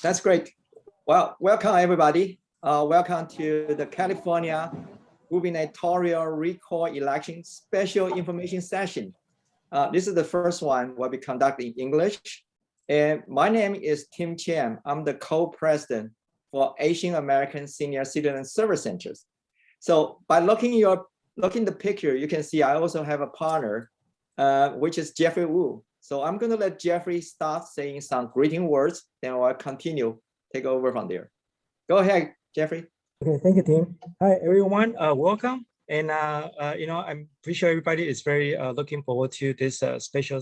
That's great. Well, welcome everybody. Welcome to the California Gubernatorial Recall Election Special Information Session. This is the first one we'll be conducting in English. And my name is Tim Chen. I'm the co-president for Asian American Senior Citizen Service Centers. So by looking the picture, you can see I also have a partner, which is Jeffrey Wu. So I'm going to let Jeffrey start saying some greeting words, then I'll continue, take over from there. Go ahead, Jeffrey. Okay, thank you, Tim. Hi, everyone. Welcome. And I'm pretty sure everybody is very looking forward to this special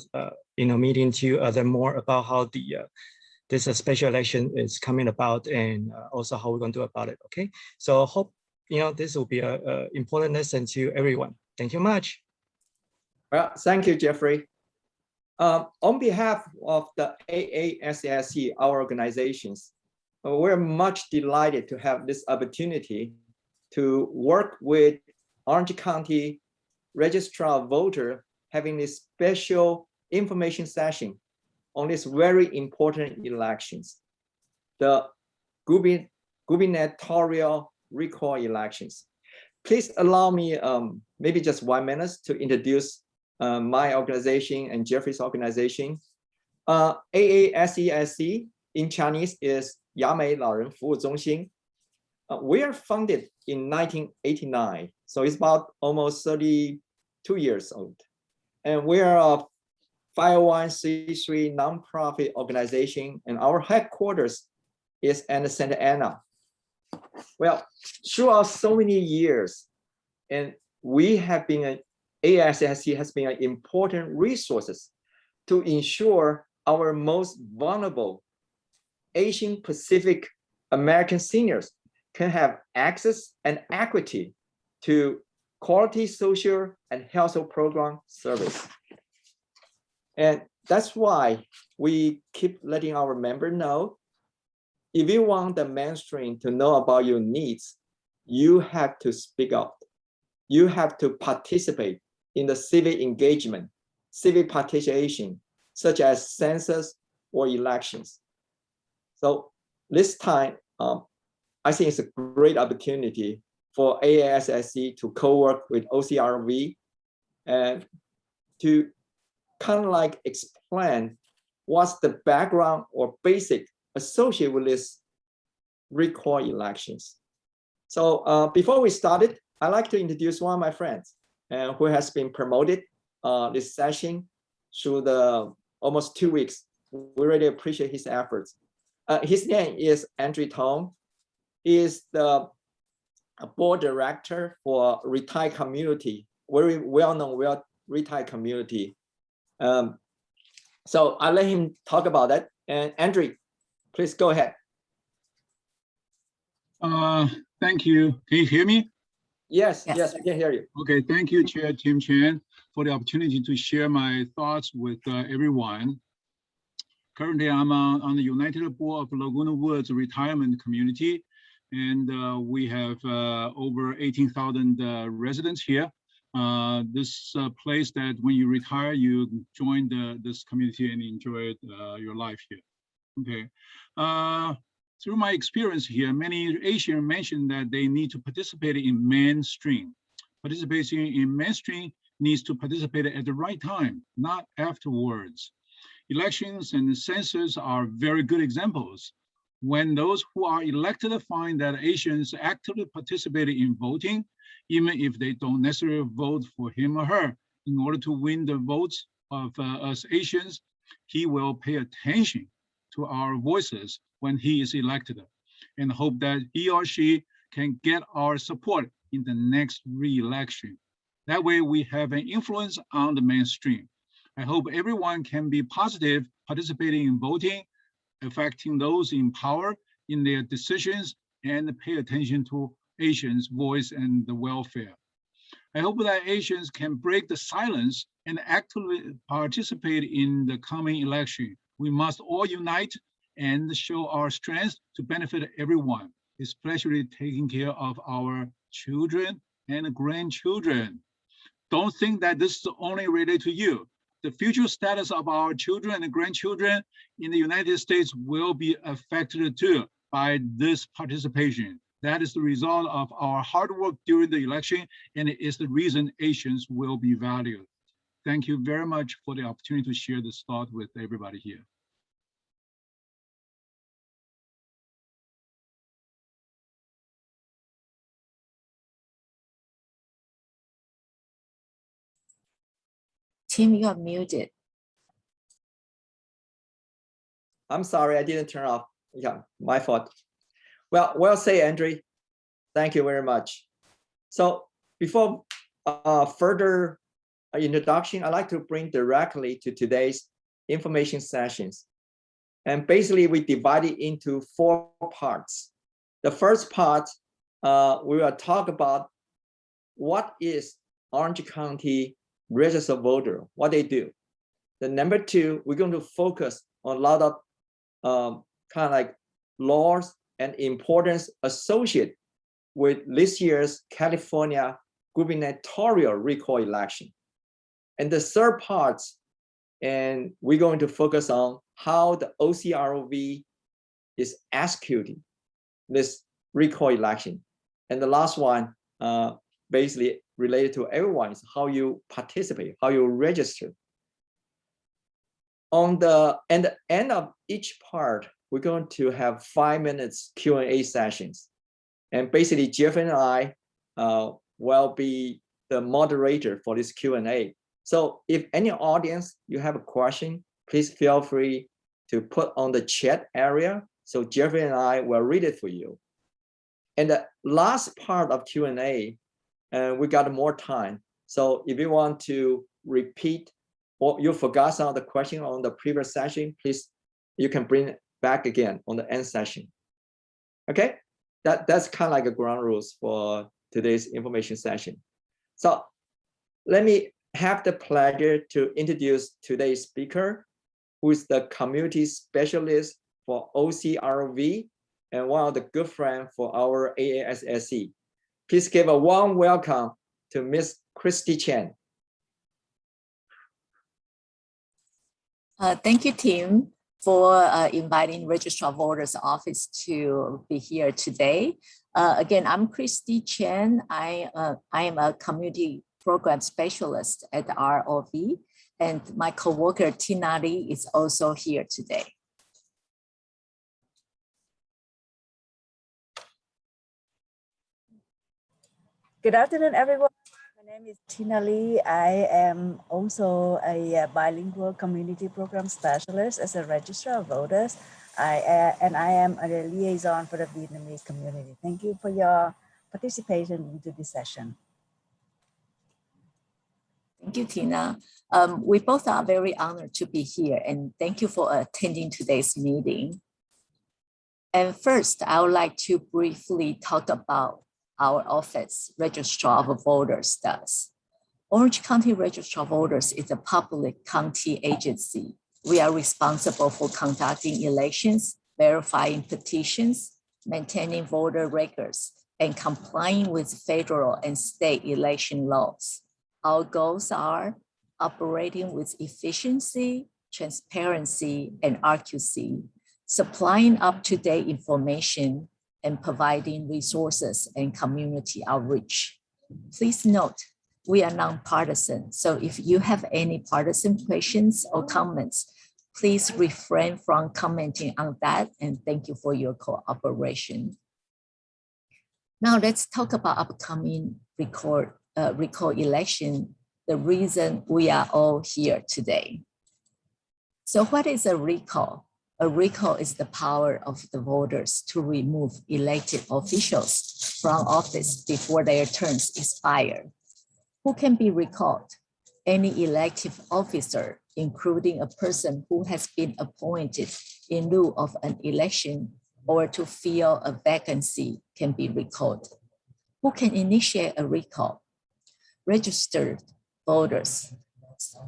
meeting to learn more about how this special election is coming about, and also how we're going to do about it. Okay, so hope this will be an important lesson to everyone. Thank you much. Well, thank you, Jeffrey. On behalf of the AASSC, our organizations, we're much delighted to have this opportunity to work with Orange County Registrar of Voters, having this special information session on these very important elections, the gubernatorial recall elections. Please allow me maybe just 1 minute to introduce my organization and Jeffrey's organization. AASESC in Chinese is 雅美老人服务中心. We are founded in 1989, so it's about almost 32 years old. And we are a 501c3 nonprofit organization, and our headquarters is in Santa Ana. Well, throughout so many years, and we have been AASSC has been an important resources to ensure our most vulnerable Asian Pacific American seniors can have access and equity to quality social and health program service. And that's why we keep letting our members know, if you want the mainstream to know about your needs, you have to speak up. You have to participate in the civic engagement, civic participation, such as census or elections. So this time, I think it's a great opportunity for AASSC to co-work with OCRV and to kind of like explain what's the background or basic associated with this recall elections. So before we started, I'd like to introduce one of my friends who has been promoted this session through the almost 2 weeks. We really appreciate his efforts. His name is Andrew Tong. He is the board director for retired community, very well-known retired community. So I'll let him talk about that. And Andrew, please go ahead. Thank you. Can you hear me? Yes, yes, I can hear you. Okay, thank you, Chair Tim Chen, for the opportunity to share my thoughts with everyone. Currently, I'm on the United Board of Laguna Woods Retirement Community, and we have over 18,000 residents here. This place that when you retire, you join this community and enjoy your life here. Okay. Through my experience here, many Asians mentioned that they need to participate in mainstream. Participation in mainstream needs to participate at the right time, not afterwards. Elections and census are very good examples. When those who are elected find that Asians actively participate in voting, even if they don't necessarily vote for him or her, in order to win the votes of us Asians, he will pay attention to our voices when he is elected, and hope that he or she can get our support in the next re-election. That way we have an influence on the mainstream. I hope everyone can be positive, participating in voting, affecting those in power in their decisions, and pay attention to Asians' voice and the welfare. I hope that Asians can break the silence and actively participate in the coming election. We must all unite and show our strength to benefit everyone, especially taking care of our children and grandchildren. Don't think that this is only related to you. the future status of our children and grandchildren in the United States will be affected too by this participation. That is the result of our hard work during the election, and it is the reason Asians will be valued. Thank you very much for the opportunity to share this thought with everybody here. Tim, you are muted. I'm sorry, I didn't turn off. Yeah, my fault. Well said, Andre. Thank you very much. So before further introduction, I'd like to bring directly to today's information sessions. And basically, we divide it into 4 parts. The first part, we will talk about what is Orange County Register of Voters, what they do. The number 2, we're going to focus on a lot of kind of like laws and importance associated with this year's California gubernatorial recall election. And the third part, and we're going to focus on how the OCROV is executing this recall election. And the last one, basically related to everyone, is how you participate, how you register. On the end of each part, we're going to have 5 minutes Q&A sessions. And basically, Jeff and I will be the moderator for this Q&A. So if any audience, you have a question, please feel free to put on the chat area. So Jeffrey and I will read it for you. And the last part of Q&A, we got more time. So if you want to repeat or you forgot some of the question on the previous session, please, you can bring it back again on the end session. Okay, that's kind of like a ground rules for today's information session. So let me have the pleasure to introduce today's speaker, who is the community specialist for OCROV and one of the good friends for our AASSC. Please give a warm welcome to Ms. Christy Chen. Thank you, Tim, for inviting Registrar of Voters office to be here today. Again, I'm Christy Chen. I am a community program specialist at ROV, and my coworker Tina Lee is also here today. Good afternoon, everyone. My name is Tina Lee. I am also a bilingual community program specialist as a Registrar of Voters. I am a liaison for the Vietnamese community. Thank you for your participation into this session. Thank you, Tina. We both are very honored to be here, and thank you for attending today's meeting. And first, I would like to briefly talk about our office, Registrar of Voters, does. Orange County Registrar of Voters is a public county agency. We are responsible for conducting elections, verifying petitions, maintaining voter records, and complying with federal and state election laws. Our goals are operating with efficiency, transparency, and accuracy, supplying up-to-date information, and providing resources and community outreach. Please note, we are nonpartisan, so if you have any partisan questions or comments, please refrain from commenting on that, and thank you for your cooperation. Now let's talk about upcoming recall election, the reason we are all here today. So what is a recall? A recall is the power of the voters to remove elected officials from office before their terms expire. Who can be recalled? Any elective officer, including a person who has been appointed in lieu of an election or to fill a vacancy, can be recalled. Who can initiate a recall? Registered voters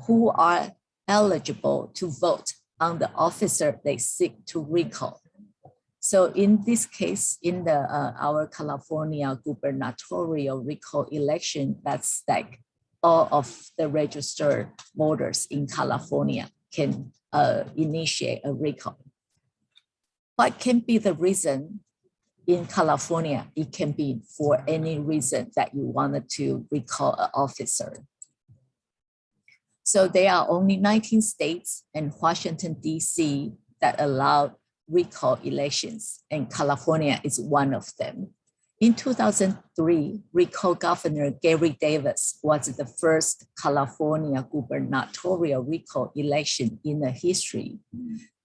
who are eligible to vote on the officer they seek to recall. So in this case, in our California gubernatorial recall election, that's like all of the registered voters in California can initiate a recall. What can be the reason in California? It can be for any reason that you wanted to recall an officer. So there are only 19 states and Washington, D.C. that allow recall elections, and California is one of them. In 2003, recall Governor Gary Davis was the first California gubernatorial recall election in the history.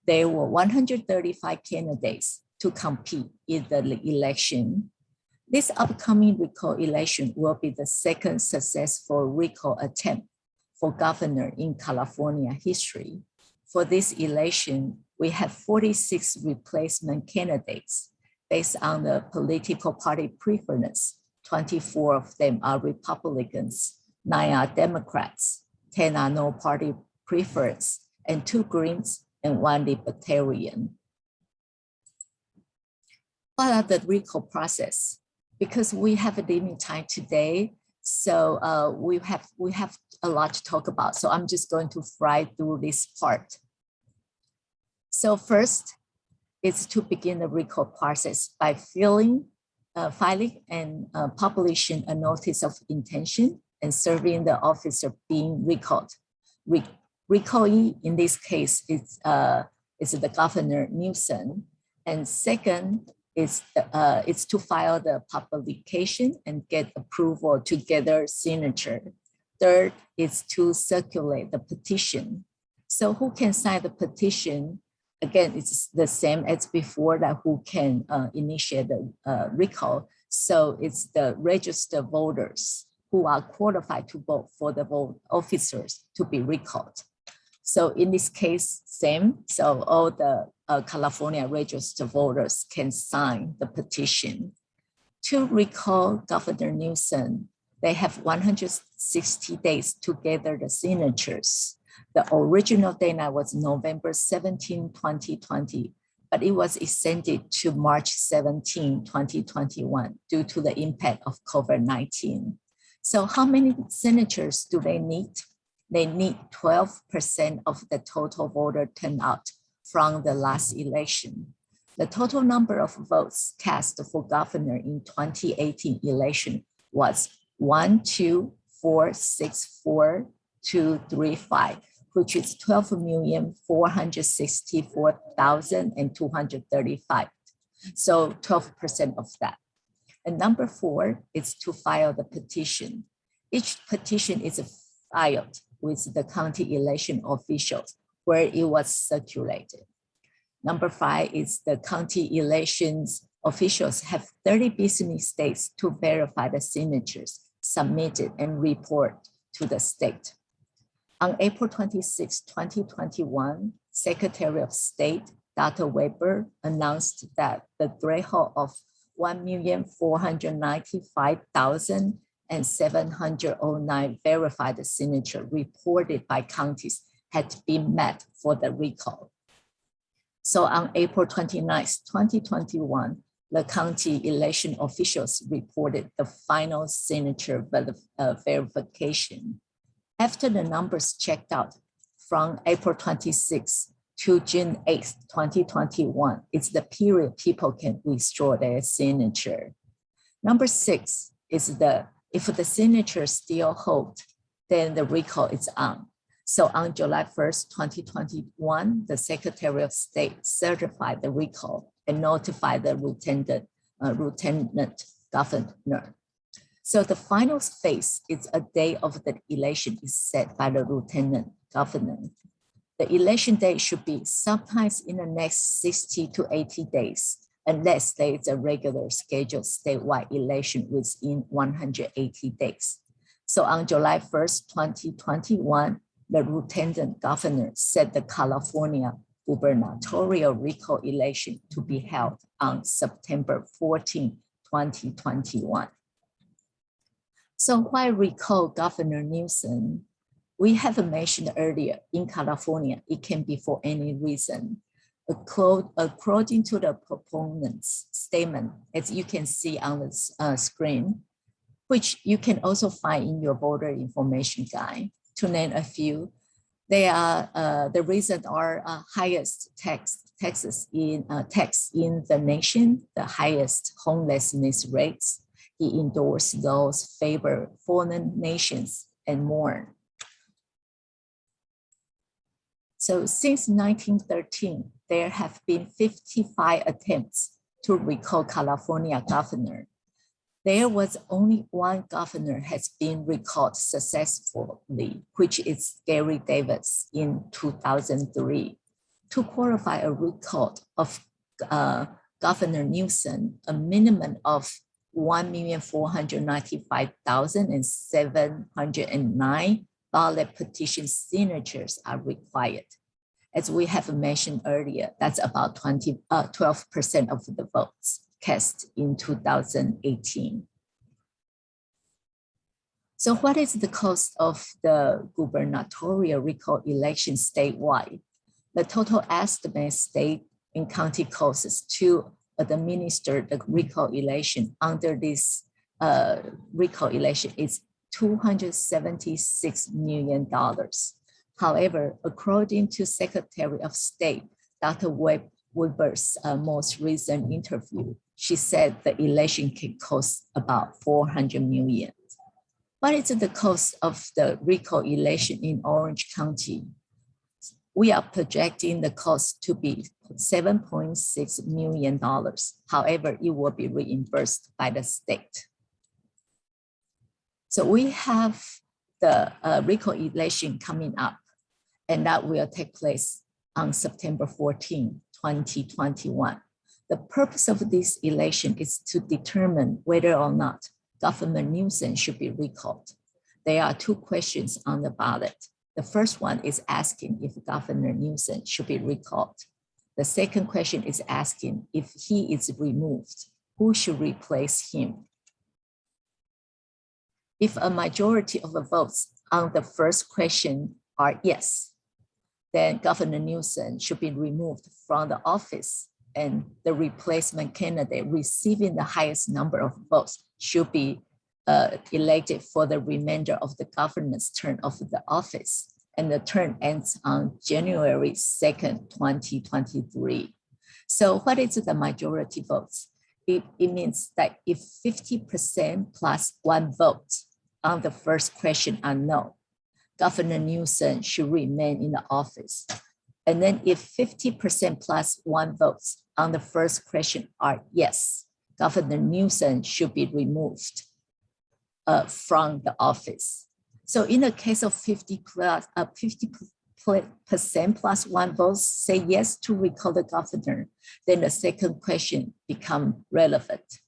There were 135 candidates to compete in the election. This upcoming recall election will be the second successful recall attempt for governor in California history. For this election, we have 46 replacement candidates based on the political party preference. 24 of them are Republicans, 9 are Democrats, 10 are no party preference, and 2 Greens and 1 Libertarian. What are the recall process? Because we have a limited time today, so we have a lot to talk about. So I'm just going to fly through this part. So first is to begin the recall process by filing and publishing a notice of intention and serving the officer being recalled. Recallee in this case is the Governor Newsom, and second is to file the publication and get approval to gather signature. Third is to circulate the petition. So who can sign the petition? Again, it's the same as before, that who can initiate the recall. So it's the registered voters who are qualified to vote for the vote officers to be recalled. So in this case, same. So all the California registered voters can sign the petition. To recall Governor Newsom, they have 160 days to gather the signatures. The original deadline was November 17, 2020, but it was extended to March 17, 2021 due to the impact of COVID-19. So how many signatures do they need? They need 12% of the total voter turnout from the last election. The total number of votes cast for governor in 2018 election was 124,64235, which is 12,464,235. So 12% of that. And number 4 is to file the petition. Each petition is filed with the county election officials where it was circulated. Number 5 is the county elections officials have 30 business days to verify the signatures submitted and report to the state. On April 26, 2021, Secretary of State Dr. Weber announced that the threshold of 1,495,709 verified signature reported by counties had been met for the recall. So on April 29, 2021, the county election officials reported the final signature verification. After the numbers checked out from April 26 to June 8, 2021, it's the period people can withdraw their signature. Number 6 is if the signature still hold, then the recall is on. So on July 1st, 2021, the Secretary of State certified the recall and notified the Lieutenant Governor. So the final phase is a day of the election is set by the Lieutenant Governor. The election date should be sometimes in the next 60 to 80 days, unless there is a regular scheduled statewide election within 180 days. So on July 1st, 2021, the Lieutenant Governor set the California gubernatorial recall election to be held on September 14, 2021. So why recall Governor Newsom? We have mentioned earlier, in California, it can be for any reason. According to the proponent's statement, as you can see on the screen, which you can also find in your voter information guide. To name a few, they are the reason are highest taxes in the nation, the highest homelessness rates. He endorsed those favor foreign nations and more. So since 1913, there have been 55 attempts to recall California governor. There was only one governor has been recalled successfully, which is Gary Davis in 2003. To qualify a recall of Governor Newsom, a minimum of 1,495,709 ballot petition signatures are required. As we have mentioned earlier, that's about 12% of the votes cast in 2018. So what is the cost of the gubernatorial recall election statewide? The total estimate state and county costs to administer the recall election under this recall election is $276 million. However, according to Secretary of State, Dr. Weber's most recent interview, she said the election can cost about $400 million. What is the cost of the recall election in Orange County? We are projecting the cost to be $7.6 million. However, it will be reimbursed by the state. So we have the recall election coming up, and that will take place on September 14, 2021. The purpose of this election is to determine whether or not Governor Newsom should be recalled. There are two questions on the ballot. The first one is asking if Governor Newsom should be recalled. The second question is asking if he is removed, who should replace him? If a majority of the votes on the first question are yes, then Governor Newsom should be removed from the office, and the replacement candidate receiving the highest number of votes should be elected for the remainder of the governor's term of the office. And the term ends on January 2nd, 2023. So what is the majority votes? It means that if 50% plus one vote on the first question are no, Governor Newsom should remain in the office. And then if 50% plus one votes on the first question are yes, Governor Newsom should be removed from the office. So in the case of 50% plus one vote say yes to recall the governor, then the second question becomes relevant.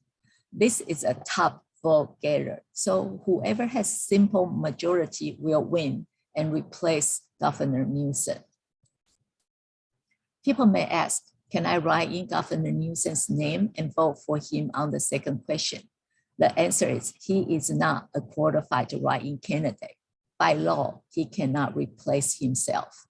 This is a top vote getter. So whoever has simple majority will win and replace Governor Newsom. People may ask, can I write in Governor Newsom's name and vote for him on the second question? The answer is he is not a qualified write-in candidate. By law, he cannot replace himself.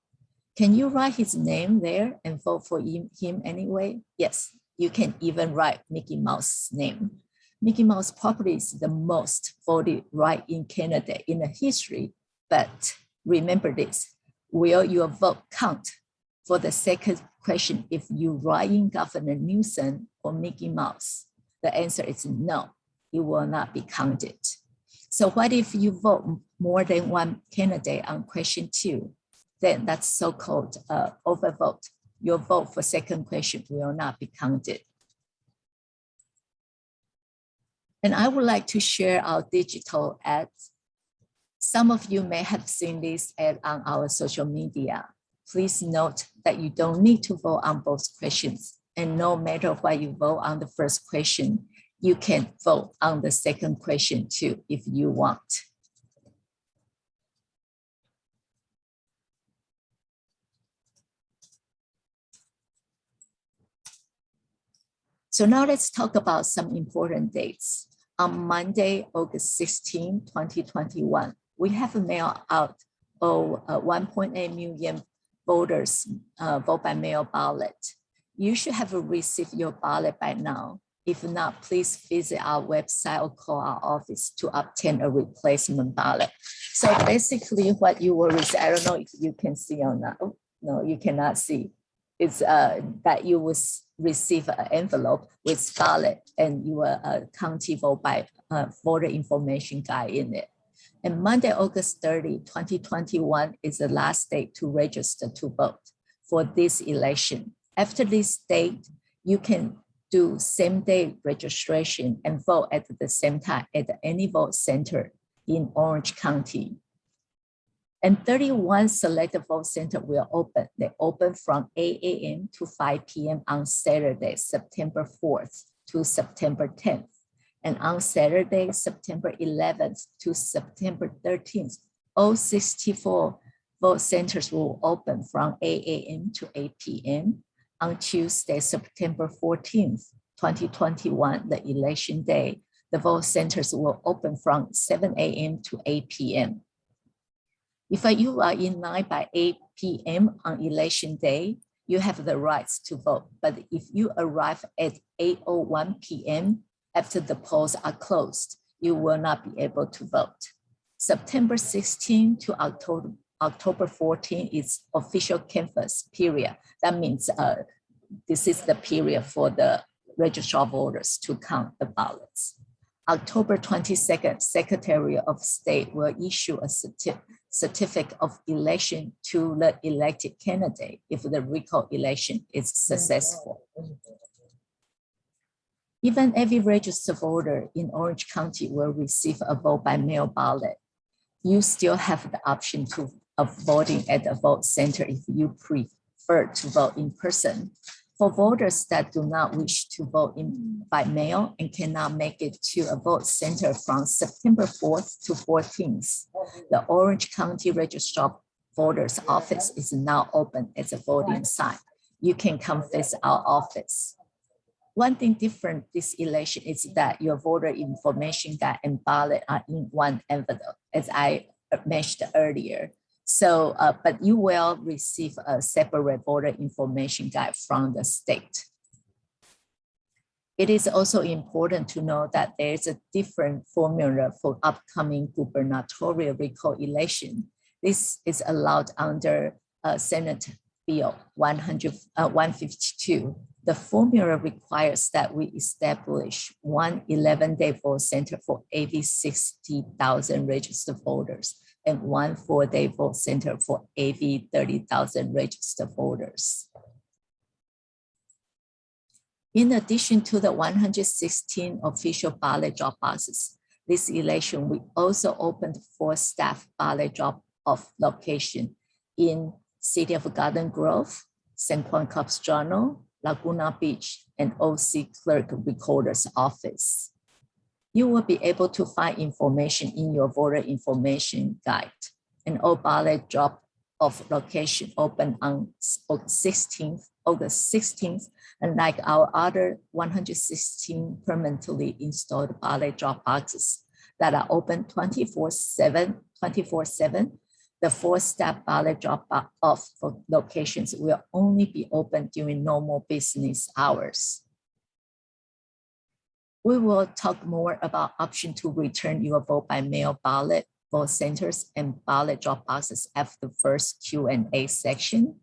Can you write his name there and vote for him anyway? Yes, you can even write Mickey Mouse's name. Mickey Mouse probably is the most voted write-in candidate in the history, but remember this, will your vote count for the second question if you write in Governor Newsom or Mickey Mouse? The answer is no, it will not be counted. So what if you vote more than one candidate on question 2? Then that's so-called overvote. Your vote for second question will not be counted. And I would like to share our digital ads. Some of you may have seen this ad on our social media. Please note that you don't need to vote on both questions. And no matter what you vote on the first question, you can vote on the second question too if you want. So now let's talk about some important dates. On Monday, August 16, 2021, we have mailed out 1.8 million voters vote by mail ballot. You should have received your ballot by now. If not, please visit our website or call our office to obtain a replacement ballot. So basically what you will receive, I don't know if you can see or not. Oh, no, you cannot see. It's that you will receive an envelope with ballot and your county vote by voter information guide in it. And Monday, August 30, 2021 is the last day to register to vote for this election. After this date, you can do same-day registration and vote at the same time at any vote center in Orange County. And 31 selected vote centers will open. They open from 8 a.m. to 5 p.m. on Saturday, September 4th to September 10th. And on Saturday, September 11th to September 13th, all 64 vote centers will open from 8 a.m. to 8 p.m. On Tuesday, September 14th, 2021, the election day, the vote centers will open from 7 a.m. to 8 p.m. If you are in line by 8 p.m. on election day, you have the rights to vote. But if you arrive at 8:01 p.m. after the polls are closed, you will not be able to vote. September 16 to October 14 is official canvass period. That means this is the period for the Registrar of Voters to count the ballots. October 22nd, Secretary of State will issue a certificate of election to the elected candidate if the recall election is successful. Even every registered voter in Orange County will receive a vote by mail ballot. You still have the option of voting at a vote center if you prefer to vote in person. For voters that do not wish to vote by mail and cannot make it to a vote center from September 4th to 14th, the Orange County Registrar of Voters office is now open as a voting site. You can come visit our office. One thing different this election is that your voter information guide and ballot are in one envelope, as I mentioned earlier. So, but you will receive a separate voter information guide from the state. It is also important to know that there is a different formula for upcoming gubernatorial recall election. This is allowed under Senate Bill 152. The formula requires that we establish one 11-day vote center for every 60,000 registered voters and one 4-day vote center for every 30,000 registered voters. In addition to the 116 official ballot drop boxes, this election, we also opened 4 staff ballot drop-off locations in City of Garden Grove, San Juan Capistrano, Laguna Beach, and OC Clerk Recorder's Office. You will be able to find information in your voter information guide. And all ballot drop-off location open on August 16th, and like our other 116 permanently installed ballot drop boxes that are open 24/7, the 4-step ballot drop-off locations will only be open during normal business hours. We will talk more about option to return your vote by mail ballot, vote centers, and ballot drop boxes after the first Q&A section.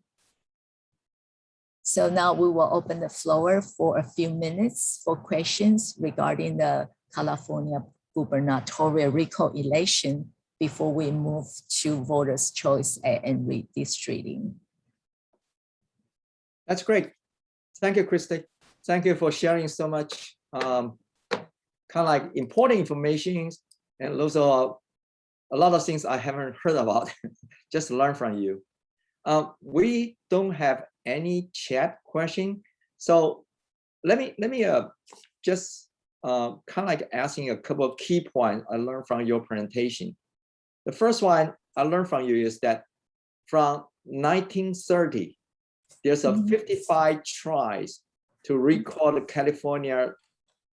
So now we will open the floor for a few minutes for questions regarding the California gubernatorial recall election before we move to voters' choice and redistricting. That's great. Thank you, Christy. Thank you for sharing so much kind of like important information, and also a lot of things I haven't heard about. Just learn from you. We don't have any chat question, so let me just kind of like asking a couple of key points I learned from your presentation. The first one I learned from you is that from 1930, there's a 55 tries to recall the California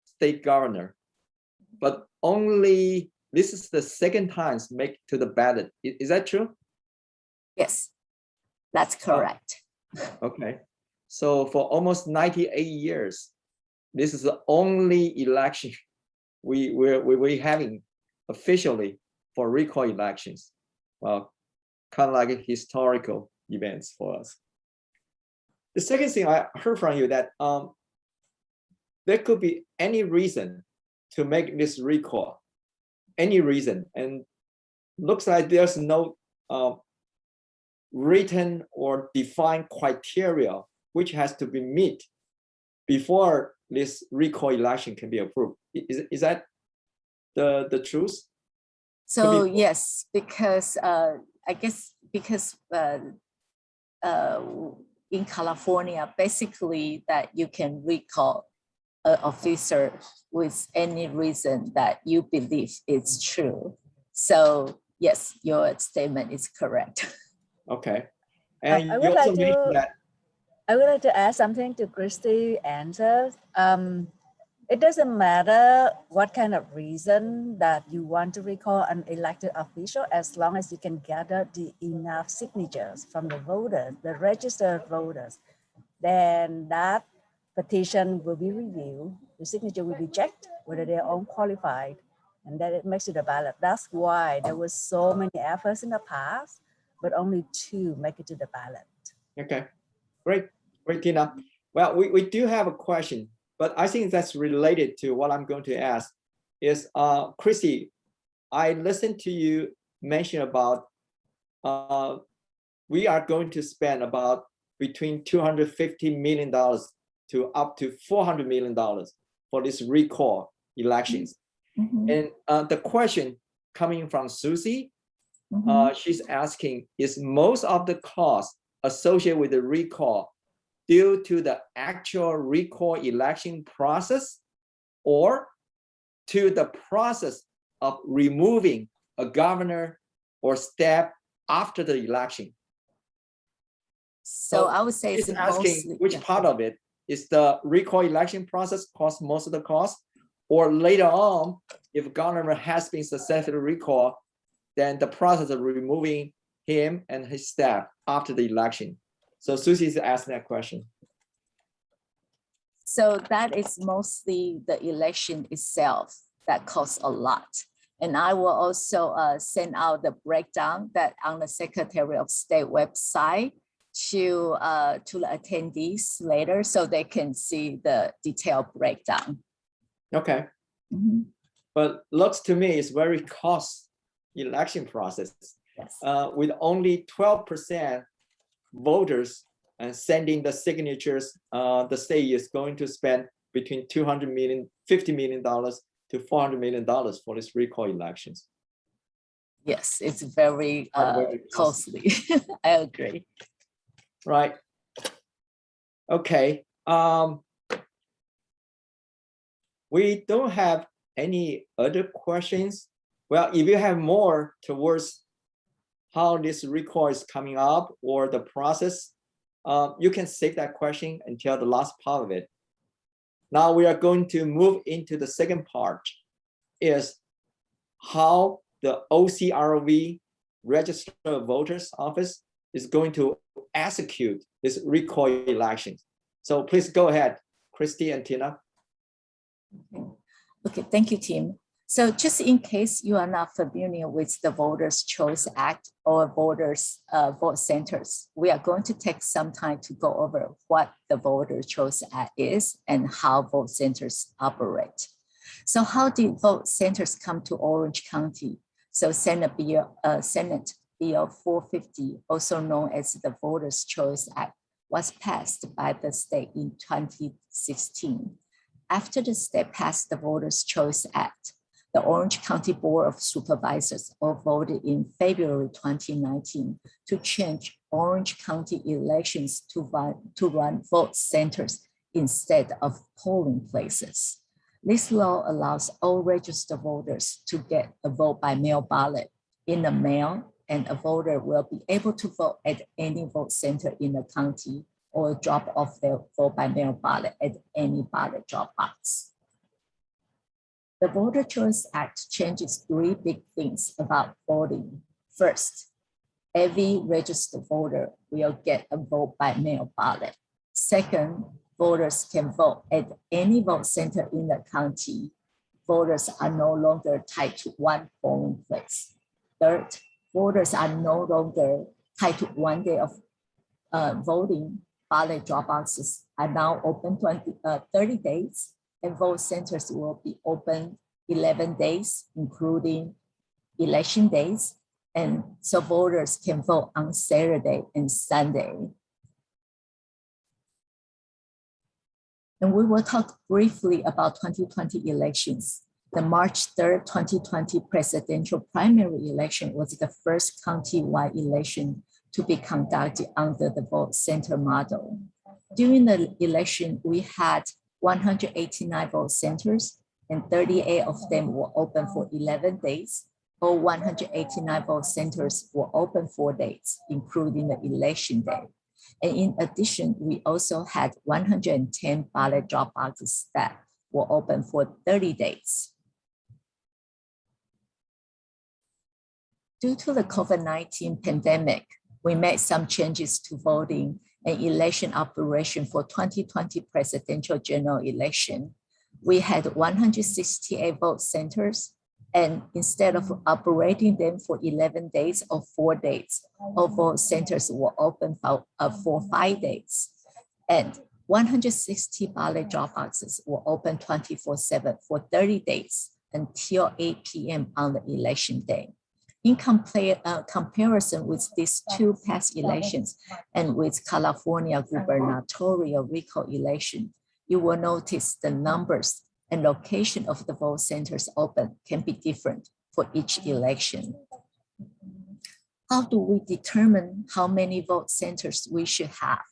state governor, but only this is the second time make to the ballot. Is that true? Yes, that's correct. Okay, so for almost 98 years, this is the only election we're having officially for recall elections. Well, kind of like historical events for us. The second thing I heard from you that there could be any reason to make this recall, any reason, and looks like there's no written or defined criteria which has to be met before this recall election can be approved. Is that the truth? So yes, because I guess because in California, basically that you can recall an officer with any reason that you believe it's true. So yes, your statement is correct. Okay. And I you would also like mentioned to that. I would like to add something to Christy's answer. It doesn't matter what kind of reason that you want to recall an elected official, as long as you can gather enough signatures from the voters, the registered voters, then that petition will be reviewed. The signature will be checked whether they're unqualified, and then it makes it a ballot. That's why there was so many efforts in the past, but only 2 make it to the ballot. Okay, great, Tina. Well, we do have a question, but I think that's related to what I'm going to ask. Is Christy, I listened to you mention about we are going to spend about between $250 million to up to $400 million for this recall elections. Mm-hmm. And the question coming from Susie, Mm-hmm. she's asking, is most of the cost associated with the recall due to the actual recall election process or to the process of removing a governor or step after the election? So I would say She's it's asking mostly, which part of it is the recall election process cost most of the cost, or later on, if governor has been successfully recalled, then the process of removing him and his staff after the election. So Susie is asking that question. So that is mostly the election itself that costs a lot. And I will also send out the breakdown that on the Secretary of State website to the attendees later, so they can see the detailed breakdown. Okay. Mm-hmm. But looks to me it's very cost election process. Yes. With only 12% voters and sending the signatures, the state is going to spend between $200 million, $50 million to $400 million for this recall elections. Yes, it's very Very costly. I agree. Right. Okay. We don't have any other questions. Well, if you have more towards how this recall is coming up or the process, you can save that question until the last part of it. Now we are going to move into the second part, is how the OCRV, Registrar of Voters office, is going to execute this recall election. So please go ahead, Christy and Tina. Okay, thank you, Tim. So just in case you are not familiar with the Voters' Choice Act or voters vote centers, we are going to take some time to go over what the Voters' Choice Act is and how vote centers operate. So how did vote centers come to Orange County? So Senate Bill 450, also known as the Voters' Choice Act, was passed by the state in 2016. After the state passed the Voters' Choice Act, the Orange County Board of Supervisors voted in February 2019 to change Orange County elections to run vote centers instead of polling places. This law allows all registered voters to get a vote by mail ballot in the mail, and a voter will be able to vote at any vote center in the county or drop off their vote by mail ballot at any ballot drop box. The Voter Choice Act changes 3 big things about voting. First, every registered voter will get a vote by mail ballot. Second, voters can vote at any vote center in the county. Voters are no longer tied to one polling place. Third, voters are no longer tied to one day of voting. Ballot drop boxes are now open 30 days, and vote centers will be open 11 days, including election days. And so voters can vote on Saturday and Sunday. And we will talk briefly about 2020 elections. The March 3rd, 2020 presidential primary election was the first county-wide election to be conducted under the vote center model. During the election, we had 189 vote centers, and 38 of them were open for 11 days. All 189 vote centers were open 4 days, including the election day. And in addition, we also had 110 ballot drop boxes that were open for 30 days. Due to the COVID-19 pandemic, we made some changes to voting and election operation for 2020 presidential general election. We had 168 vote centers, and instead of operating them for 11 days or 4 days, all vote centers were open for 5 days. And 160 ballot drop boxes were open 24/7 for 30 days until 8 p.m. on the election day. In comparison with these 2 past elections and with California gubernatorial recall election, you will notice the numbers and location of the vote centers open can be different for each election. How do we determine how many vote centers we should have?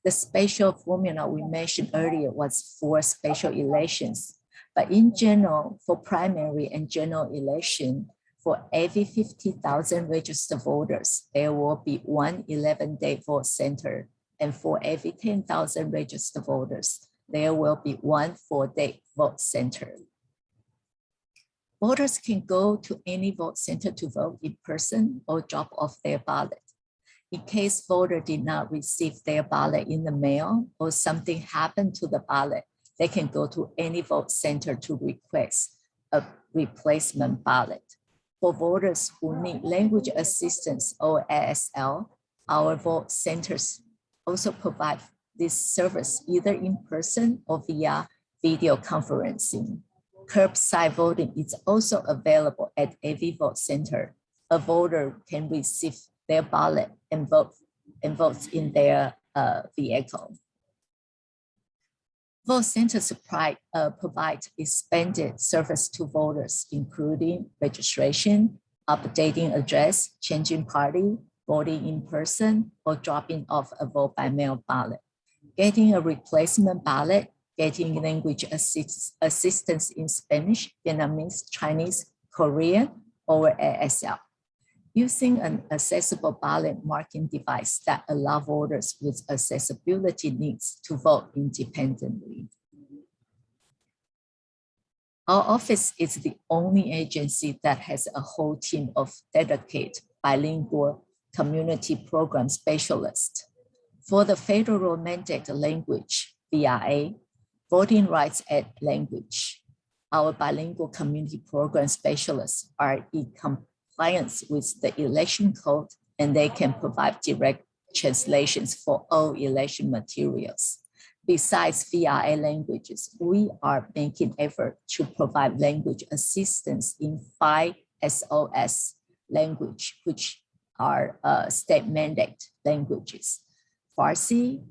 The spatial formula we mentioned earlier was for special elections, but in general, for primary and general election, for every 50,000 registered voters, there will be 1 11-day vote center, and for every 10,000 registered voters, there will be 1 4-day vote center. Voters can go to any vote center to vote in person or drop off their ballot. In case voter did not receive their ballot in the mail or something happened to the ballot, they can go to any vote center to request a replacement ballot. For voters who need language assistance or ASL, our vote centers also provide this service either in person or via video conferencing. Curbside voting is also available at every vote center. A voter can receive their ballot and vote in their vehicle. Vote centers provide expanded service to voters, including registration, updating address, changing party, voting in person, or dropping off a vote by mail ballot, getting a replacement ballot, getting language assistance in Spanish, Vietnamese, Chinese, Korean, or ASL. Using an accessible ballot marking device that allows voters with accessibility needs to vote independently. Our office is the only agency that has a whole team of dedicated bilingual community program specialists. For the federal mandate language, VRA, voting rights at language, our bilingual community program specialists are in compliance with the election code, and they can provide direct translations for all election materials. Besides VRA languages, we are making effort to provide language assistance in 5 SOS language, which are state mandate languages: Farsi,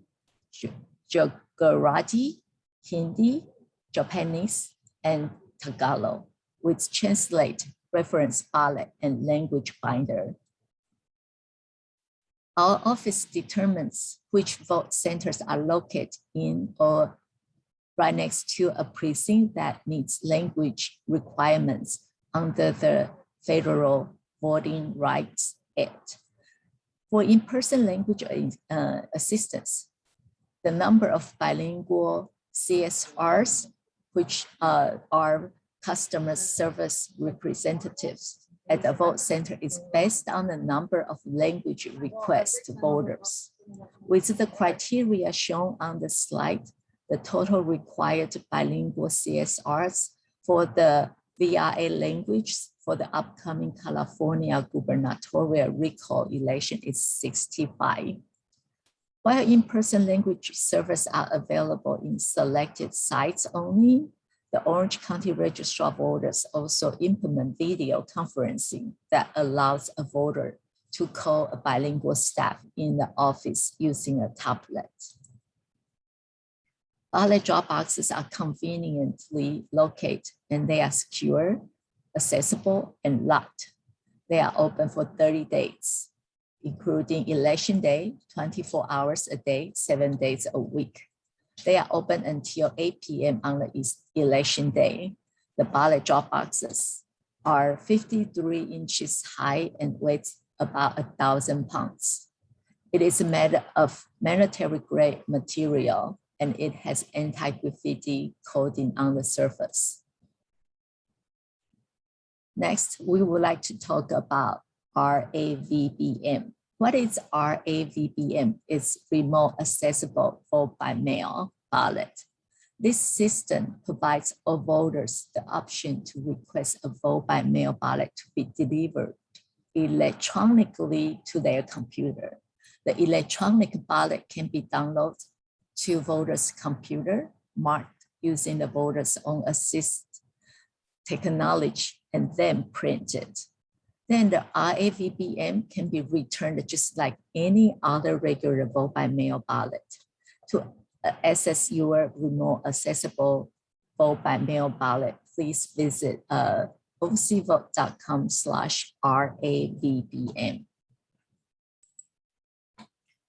Gujarati, Hindi, Japanese, and Tagalog, which translate reference ballot and language binder. Our office determines which vote centers are located in or right next to a precinct that meets language requirements under the Federal Voting Rights Act. For in-person language assistance, the number of bilingual CSRs, which are customer service representatives at the vote center, is based on the number of language requests to voters. With the criteria shown on the slide, the total required bilingual CSRs for the VRA language for the upcoming California gubernatorial recall election is 65. While in-person language servers are available in selected sites only, the Orange County Registrar of Voters also implement video conferencing that allows a voter to call a bilingual staff in the office using a tablet. Ballot drop boxes are conveniently located and they are secure, accessible, and locked. They are open for 30 days, including election day, 24 hours a day, 7 days a week. They are open until 8 p.m. on the election day. The ballot drop boxes are 53 inches high and weighs about 1,000 pounds. It is made of military grade material and it has anti-graffiti coating on the surface. Next, we would like to talk about RAVBM. What is RAVBM? It's remote accessible vote by mail ballot. This system provides all voters the option to request a vote by mail ballot to be delivered electronically to their computer. The electronic ballot can be downloaded to voters' computer, marked using the voter's own assist technology, and then printed. Then the RAVBM can be returned just like any other regular vote by mail ballot. To access your remote accessible vote by mail ballot, please visit ocvote.com/RAVBM.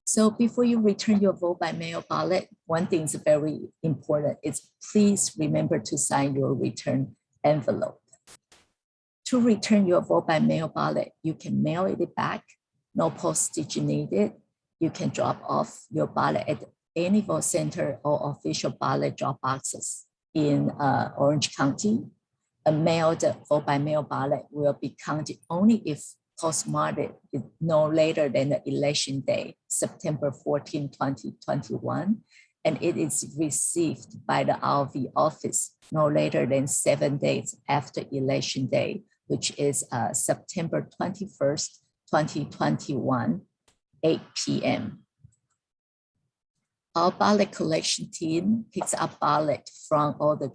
So before you return your vote by mail ballot, one thing is very important is please remember to sign your return envelope. To return your vote by mail ballot, you can mail it back, no postage needed. You can drop off your ballot at any vote center or official ballot drop boxes in Orange County. A mailed vote by mail ballot will be counted only if postmarked no later than the election day, September 14, 2021, and it is received by the RV office no later than 7 days after election day, which is September 21st, 2021, 8 p.m. Our ballot collection team picks up ballot from all the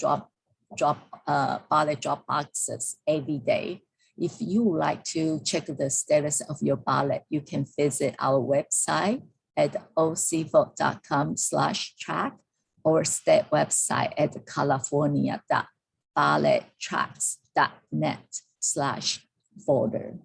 ballot drop boxes every day. If you would like to check the status of your ballot, you can visit our website at ocvote.com/track or state website at california.ballottracks.net/voter.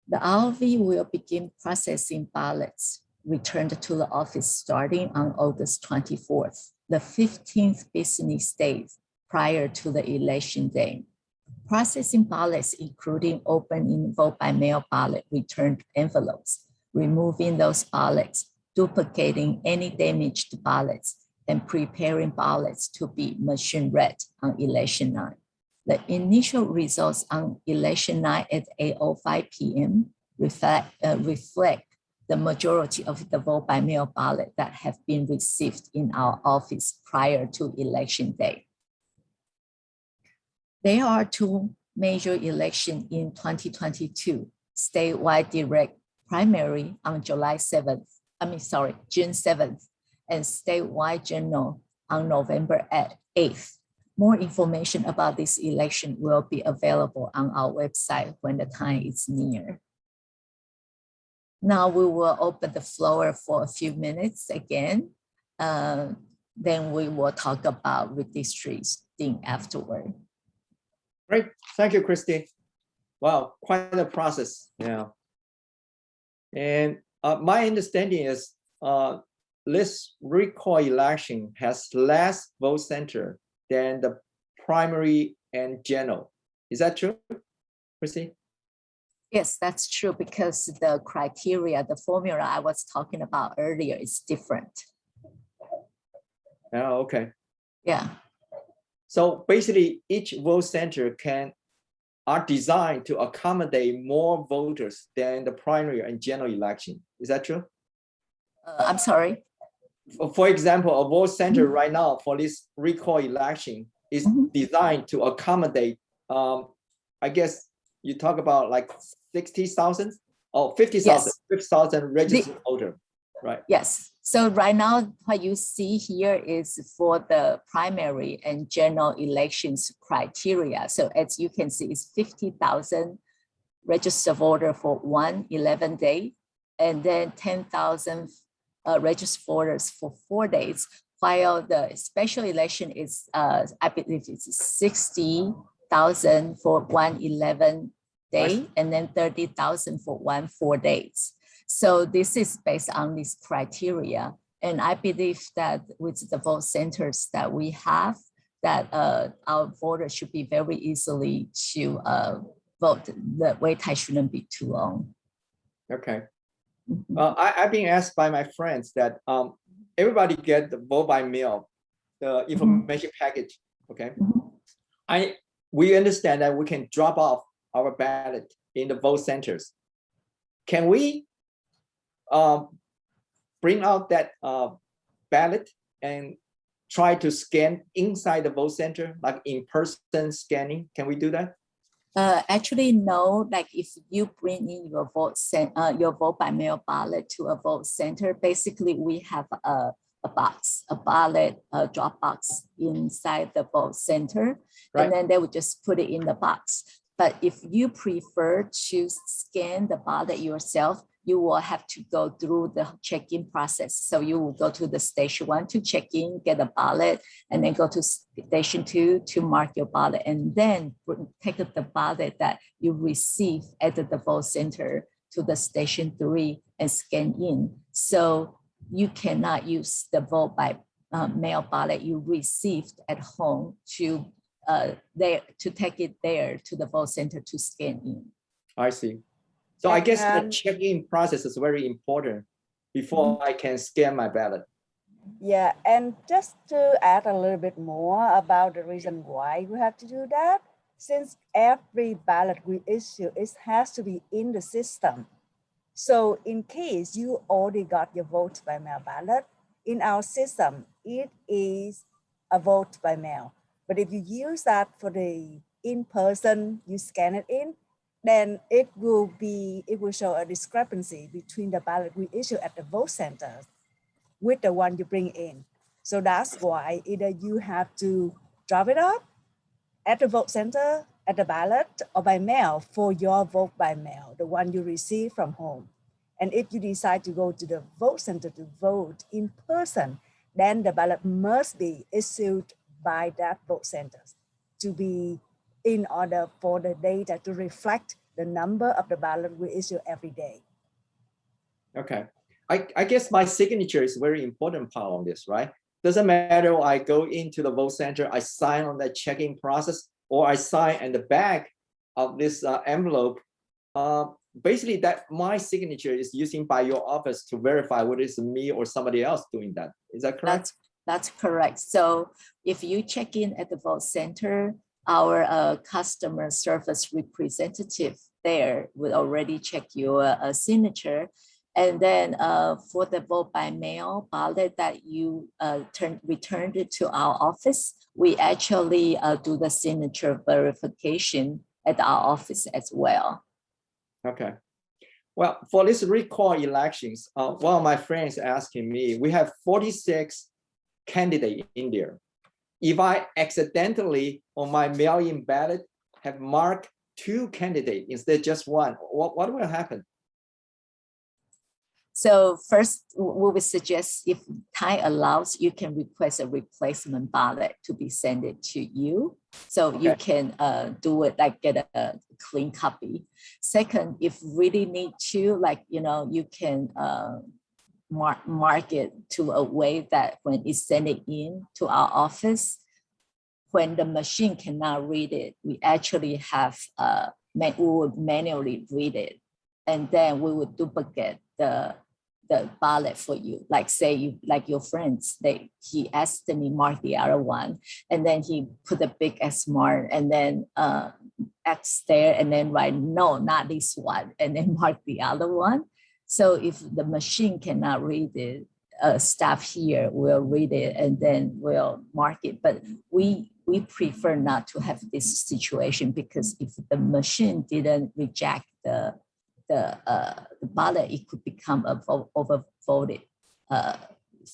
The RV will begin processing ballots returned to the office starting on August 24th, the 15th business day prior to the election day. Processing ballots, including opening vote by mail ballot returned envelopes, removing those ballots, duplicating any damaged ballots, and preparing ballots to be machine read on election night. The initial results on election night at 8:05 p.m. reflect the majority of the vote by mail ballot that have been received in our office prior to election day. There are two major elections in 2022, statewide direct primary on June 7th, and statewide general on November 8th. More information about this election will be available on our website when the time is near. Now we will open the floor for a few minutes again. Then we will talk about redistricting afterward. Great, thank you, Christy. Wow, quite a process, yeah. And my understanding is this recall election has less vote center than the primary and general. Is that true, Christy? Yes, that's true because the criteria, the formula I was talking about earlier is different. Oh, okay. Yeah. So basically each vote center are designed to accommodate more voters than the primary and general election. Is that true? I'm sorry. for example, a vote center right now for this recall election is designed to accommodate, I guess you talk about like 60,000 or 50,000, Yes. 50,000 registered voter, right? Yes. So right now, what you see here is for the primary and general elections criteria. So as you can see, it's 50,000 registered voter for 11 day, and then 10,000 registered voters for 4 days, while the special election is, I believe it's 60,000 for 11 day, and then 30,000 for 4 days. So this is based on this criteria. And I believe that with the vote centers that we have, that our voters should be very easily to vote. The wait time shouldn't be too long. Okay. I've been asked by my friends that everybody get the vote by mail, the information package. Okay. We understand that we can drop off our ballot in the vote centers. Can we bring out that ballot and try to scan inside the vote center, like in-person scanning? Can we do that? Actually, no. Like if you bring in your vote by mail ballot to a vote center, basically we have a box, a ballot, a Dropbox inside the vote center, right. And then they would just put it in the box. But if you prefer to scan the ballot yourself, you will have to go through the check-in process. So you will go to the station 1 to check in, get a ballot, and then go to station 2 to mark your ballot, and then take the ballot that you receive at the vote center to the station 3 and scan in. So you cannot use the vote by mail ballot you received at home to take it there to the vote center to scan in. I see. So I guess the check-in process is very important before I can scan my ballot. Yeah, and just to add a little bit more about the reason why we have to do that, since every ballot we issue, it has to be in the system. So in case you already got your vote by mail ballot, in our system, it is a vote by mail. But if you use that for the in-person, you scan it in, then it will show a discrepancy between the ballot we issue at the vote center with the one you bring in. So that's why either you have to drop it off at the vote center, at the ballot, or by mail for your vote by mail, the one you receive from home. And if you decide to go to the vote center to vote in person, then the ballot must be issued by that vote center to be in order for the data to reflect the number of the ballot we issue every day. Okay. I guess my signature is a very important part on this, right? Doesn't matter I go into the vote center, I sign on that checking process, or I sign in the back of this envelope. Basically, that my signature is using by your office to verify whether it's me or somebody else doing that. Is that correct? That's correct. So if you check in at the vote center, our customer service representative there will already check your signature. And then for the vote by mail ballot that you returned it to our office, we actually do the signature verification at our office as well. Okay. Well, for this recall elections, one of my friends asking me, we have 46 candidates in there. If I accidentally on my mail-in ballot have marked 2 candidates instead of just 1, what will happen? So first, we would suggest if time allows, you can request a replacement ballot to be sent it to you. So you can do it, like get a clean copy. Second, if really need to, like, you can mark it to a way that when it's sent it in to our office, when the machine cannot read it, we actually have, we would manually read it. And then we would duplicate the ballot for you. Like say like your friends, he accidentally marked the other one, and then he put a big X mark and then X there and then write, no, not this one, and then mark the other one. So if the machine cannot read it, staff here will read it and then will mark it. But we prefer not to have this situation, because if the machine didn't reject the ballot, it could become a overvoted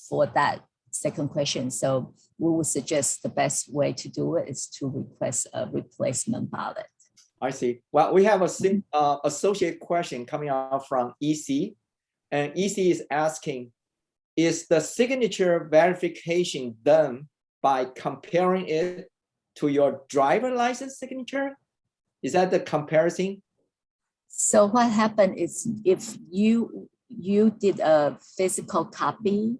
for that second question. So we would suggest the best way to do it is to request a replacement ballot. I see. Well, we have a associate question coming out from EC, and EC is asking, is the signature verification done by comparing it to your driver license signature? Is that the comparison? So what happened is, if you did a physical copy,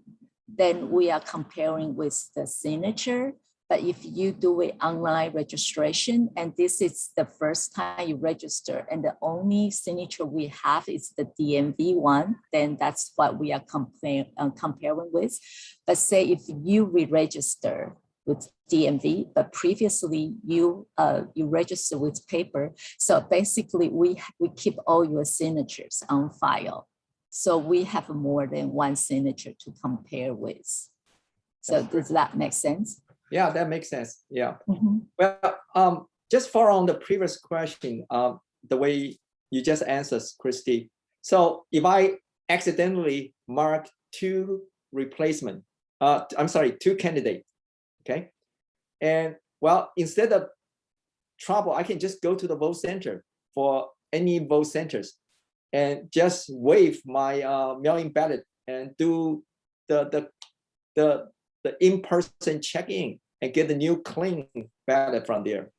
then we are comparing with the signature. But if you do it online registration, and this is the first time you register, and the only signature we have is the DMV one, then that's what we are comparing with. But say if you re-register with DMV, but previously you register with paper, so basically we keep all your signatures on file. So we have more than one signature to compare with. So does that make sense? Yeah, that makes sense. Yeah. Well, just follow on the previous question, the way you just answered, Christy. So if I accidentally mark two candidates, okay? And well, instead of trouble, I can just go to the vote center for any vote centers and just waive my mail-in ballot and do the in-person check-in and get the new clean ballot from there.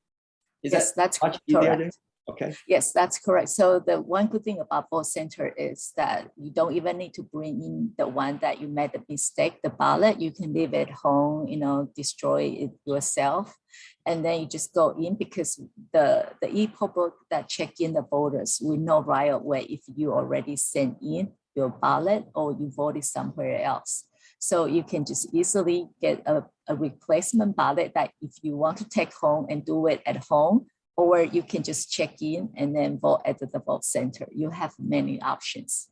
Yes, that's much easier correct. there? Okay. Yes, that's correct. So the one good thing about vote center is that you don't even need to bring in the one that you made the mistake, the ballot. You can leave it home, destroy it yourself. And then you just go in, because the e-public that check in the voters, we know right away if you already sent in your ballot or you voted somewhere else. So you can just easily get a replacement ballot that if you want to take home and do it at home, or you can just check in and then vote at the vote center. You have many options.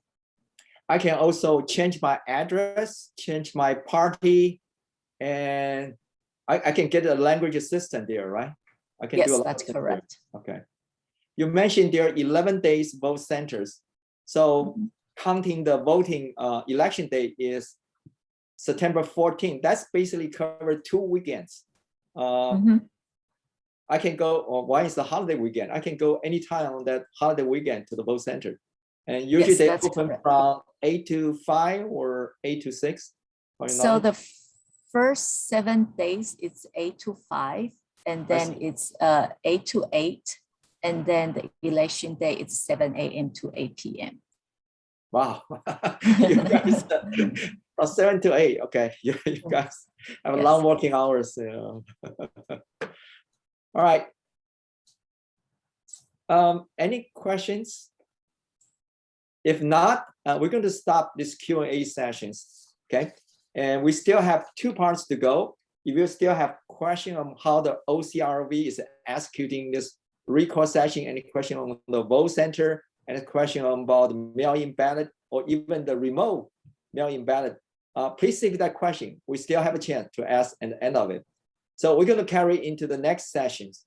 I can also change my address, change my party, and I can get a language assistant there, right? I can do a lot. That's correct. There. Okay. You mentioned there are 11 days vote centers. So counting the voting election day is September 14th. That's basically covered 2 weekends. I can go, or why is the holiday weekend? I can go anytime on that holiday weekend to the vote center. And usually they open from 8 to 5 or 8 to 6. So the first 7 days, it's 8 to 5, and then it's 8 to 8. And then the election day, it's 7 a.m. to 8 p.m. Wow. You guys, from 7 to 8. Okay. You guys have long working hours. All right. Any questions? If not, we're going to stop this Q&A sessions, okay? And we still have 2 parts to go. If you still have questions on how the OCRV is executing this recall session, any question on the vote center, and a question about the mail-in ballot, or even the remote mail-in ballot, please save that question. We still have a chance to ask at the end of it. So we're going to carry into the next sessions.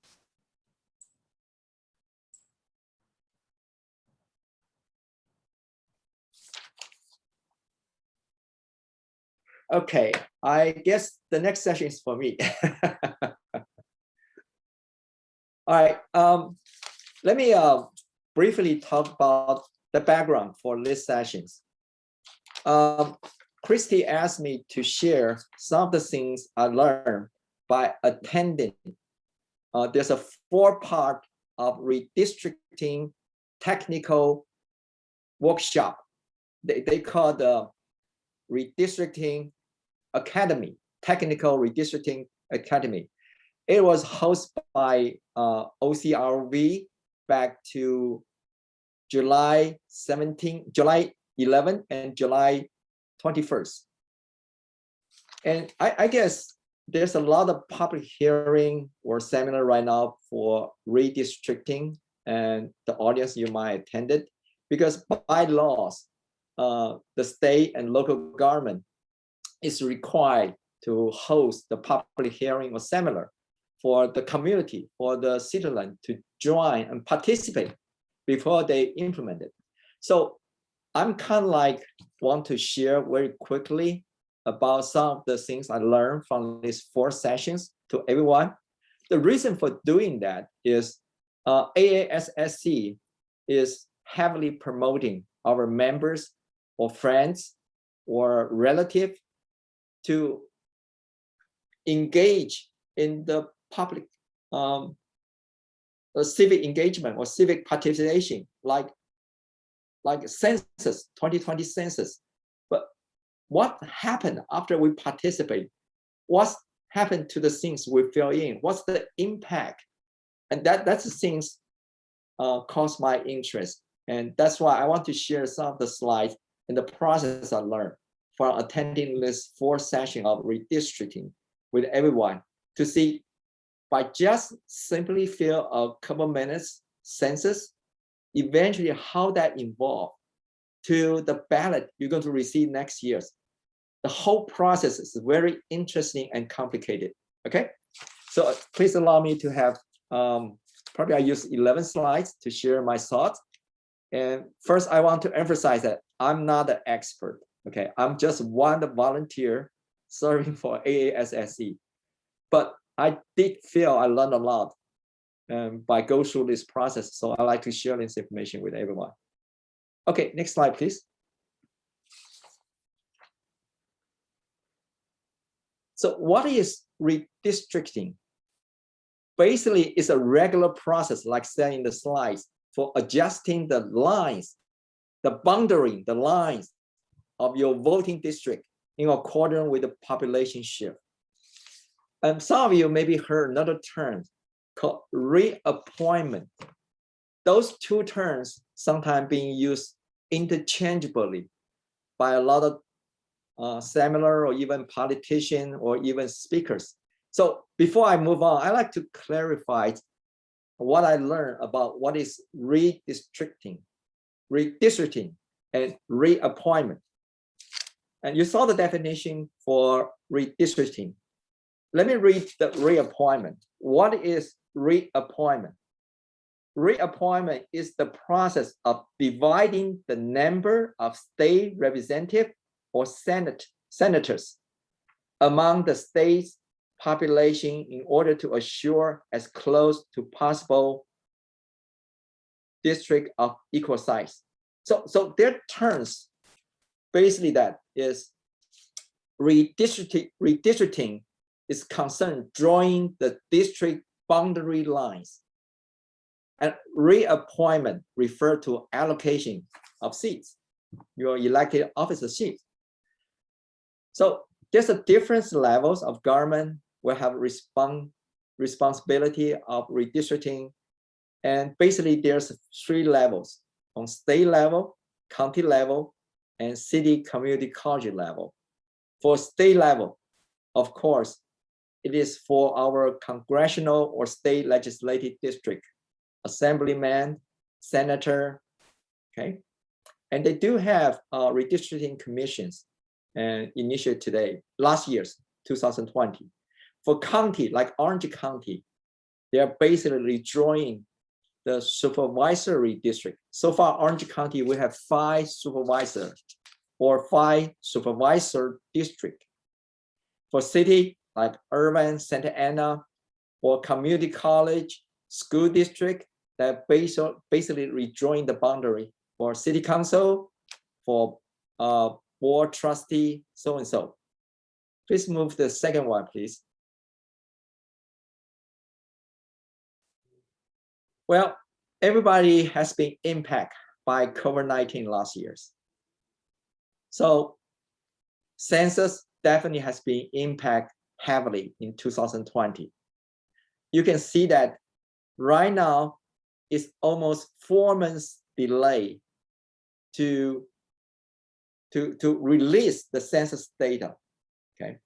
Okay, I guess the next session is for me. All right, let me briefly talk about the background for these sessions. Christy asked me to share some of the things I learned by attending. There's a 4-part of redistricting technical workshop. They call the Redistricting Academy, Technical Redistricting Academy. It was hosted by OCRV back to July 11 and July 21st. And I guess there's a lot of public hearing or seminar right now for redistricting, and the audience you might attend it, because by laws, the state and local government is required to host the public hearing or seminar for the community, for the citizen to join and participate before they implement it. So I'm kind of like want to share very quickly about some of the things I learned from these 4 sessions to everyone. The reason for doing that is AASSC is heavily promoting our members or friends or relatives to engage in the public civic engagement or civic participation, like census, 2020 census. But what happened after we participate? What's happened to the things we fill in? What's the impact? And that's the things cause my interest. And that's why I want to share some of the slides and the process I learned from attending this 4th session of redistricting with everyone to see by just simply fill a couple minutes census, eventually how that evolved to the ballot you're going to receive next year. The whole process is very interesting and complicated. Okay, so please allow me to have probably I use 11 slides to share my thoughts. And first, I want to emphasize that I'm not an expert. Okay, I'm just one volunteer serving for AASSC, but I did feel I learned a lot by going through this process. So I like to share this information with everyone. Okay, next slide, please. So what is redistricting? Basically, it's a regular process, like said in the slides, for adjusting the lines, the boundary, the lines of your voting district in accordance with the population shift. And some of you maybe heard another term called reappointment. Those 2 terms sometimes being used interchangeably by a lot of seminar or even politicians or even speakers. So before I move on, I like to clarify what I learned about what is redistricting and reappointment. And you saw the definition for redistricting. Let me read the reappointment. What is reappointment? Reappointment is the process of dividing the number of state representatives or senators among the state's population in order to assure as close to possible district of equal size. So their terms, basically that is redistricting is concerned drawing the district boundary lines. And reappointment refer to allocation of seats, your elected officer seats. So there's a different levels of government will have responsibility of redistricting. And basically there's 3 levels: on state level, county level, and city community college level. For state level, of course, it is for our congressional or state legislative district, assemblyman, senator, okay? And they do have redistricting commissions and initiated last year's 2020. For county, like Orange County, they are basically drawing the supervisory district. So far, Orange County, we have 5 supervisors or 5 supervisor district. For city, like Irvine, Santa Ana, or community college, school district, that basically redrawing the boundary for city council, for board trustee, so and so. Please move the second one, please. Well, everybody has been impacted by COVID-19 last year. So census definitely has been impacted heavily in 2020. You can see that right now it's almost 4 months delay to release the census data. Okay.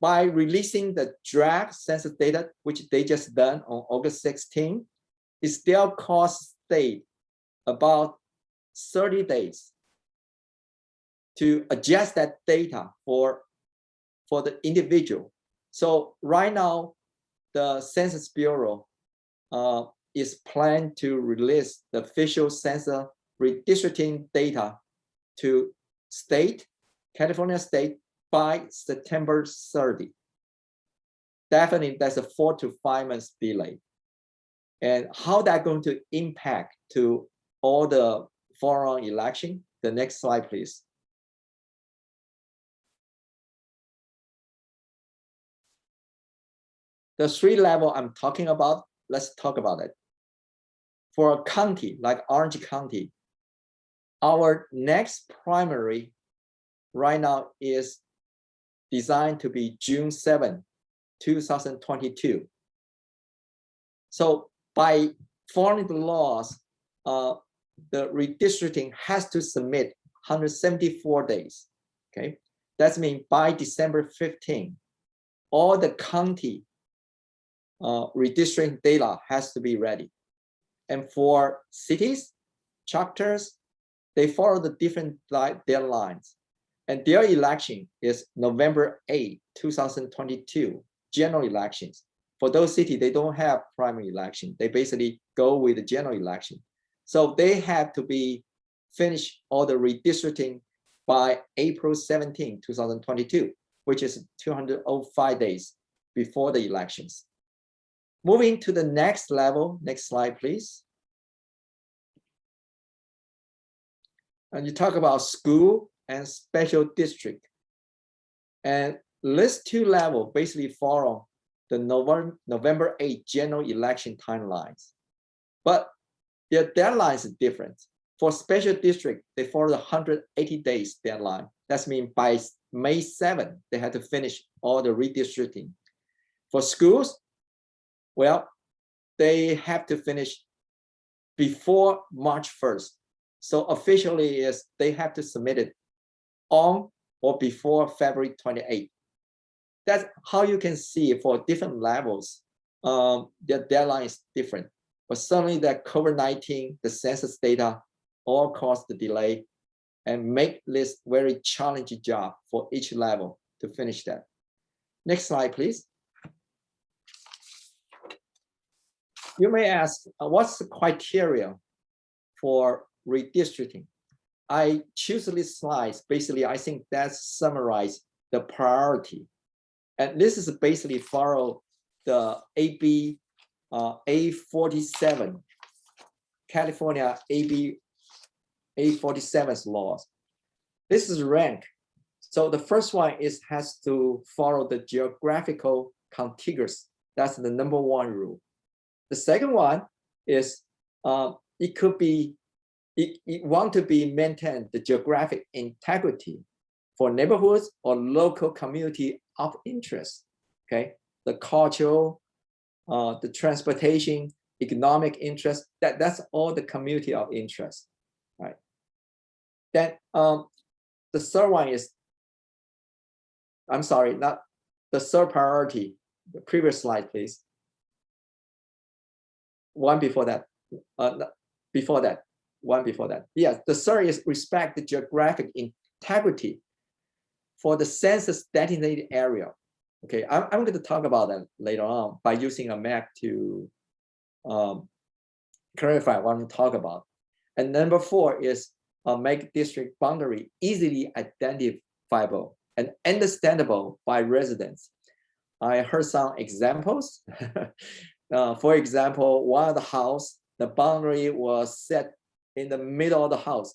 By releasing the draft census data, which they just done on August 16, it still costs state about 30 days to adjust that data for the individual. So right now, the Census Bureau is planned to release the official census redistricting data to California state by September 30. Definitely, that's a 4 to 5 months delay. And how that going to impact to all the foreign election? The next slide, please. The 3 level I'm talking about, let's talk about it. For a county like Orange County, our next primary right now is designed to be June 7, 2022. So by following the laws, the redistricting has to submit 174 days. Okay, that means by December 15, all the county redistricting data has to be ready. And for cities, chapters, they follow the different deadlines. And their election is November 8, 2022, general elections. For those cities, they don't have primary election. They basically go with the general election. So they have to be finished all the redistricting by April 17, 2022, which is 205 days before the elections. Moving to the next level, next slide, please. And you talk about school and special district. And these 2 levels basically follow the November 8 general election timelines. But their deadlines are different. For special district, they follow the 180 days deadline. That means by May 7, they have to finish all the redistricting. For schools, well, they have to finish before March 1st. So officially is they have to submit it on or before February 28th. That's how you can see for different levels, their deadline is different. But certainly that COVID-19, the census data, all cause the delay and make this very challenging job for each level to finish that. Next slide, please. You may ask, what's the criteria for redistricting? I choose these slides. Basically, I think that summarizes the priority. And this is basically follow the AB A47, California AB A47's laws. This is rank. So the first one is has to follow the geographical contiguous. That's the #1 rule. The second one is it could be, it want to be maintained the geographic integrity for neighborhoods or local community of interest. Okay, the cultural, the transportation, economic interest, that's all the community of interest, right? Then the third one is, I'm sorry, not the third priority, the previous slide, please. One before that, one before that. Yes, the third is respect the geographic integrity for the census designated area. Okay, I'm going to talk about that later on by using a map to clarify what I'm talking about. And #4 is make district boundary easily identifiable and understandable by residents. I heard some examples. For example, one of the house, the boundary was set in the middle of the house.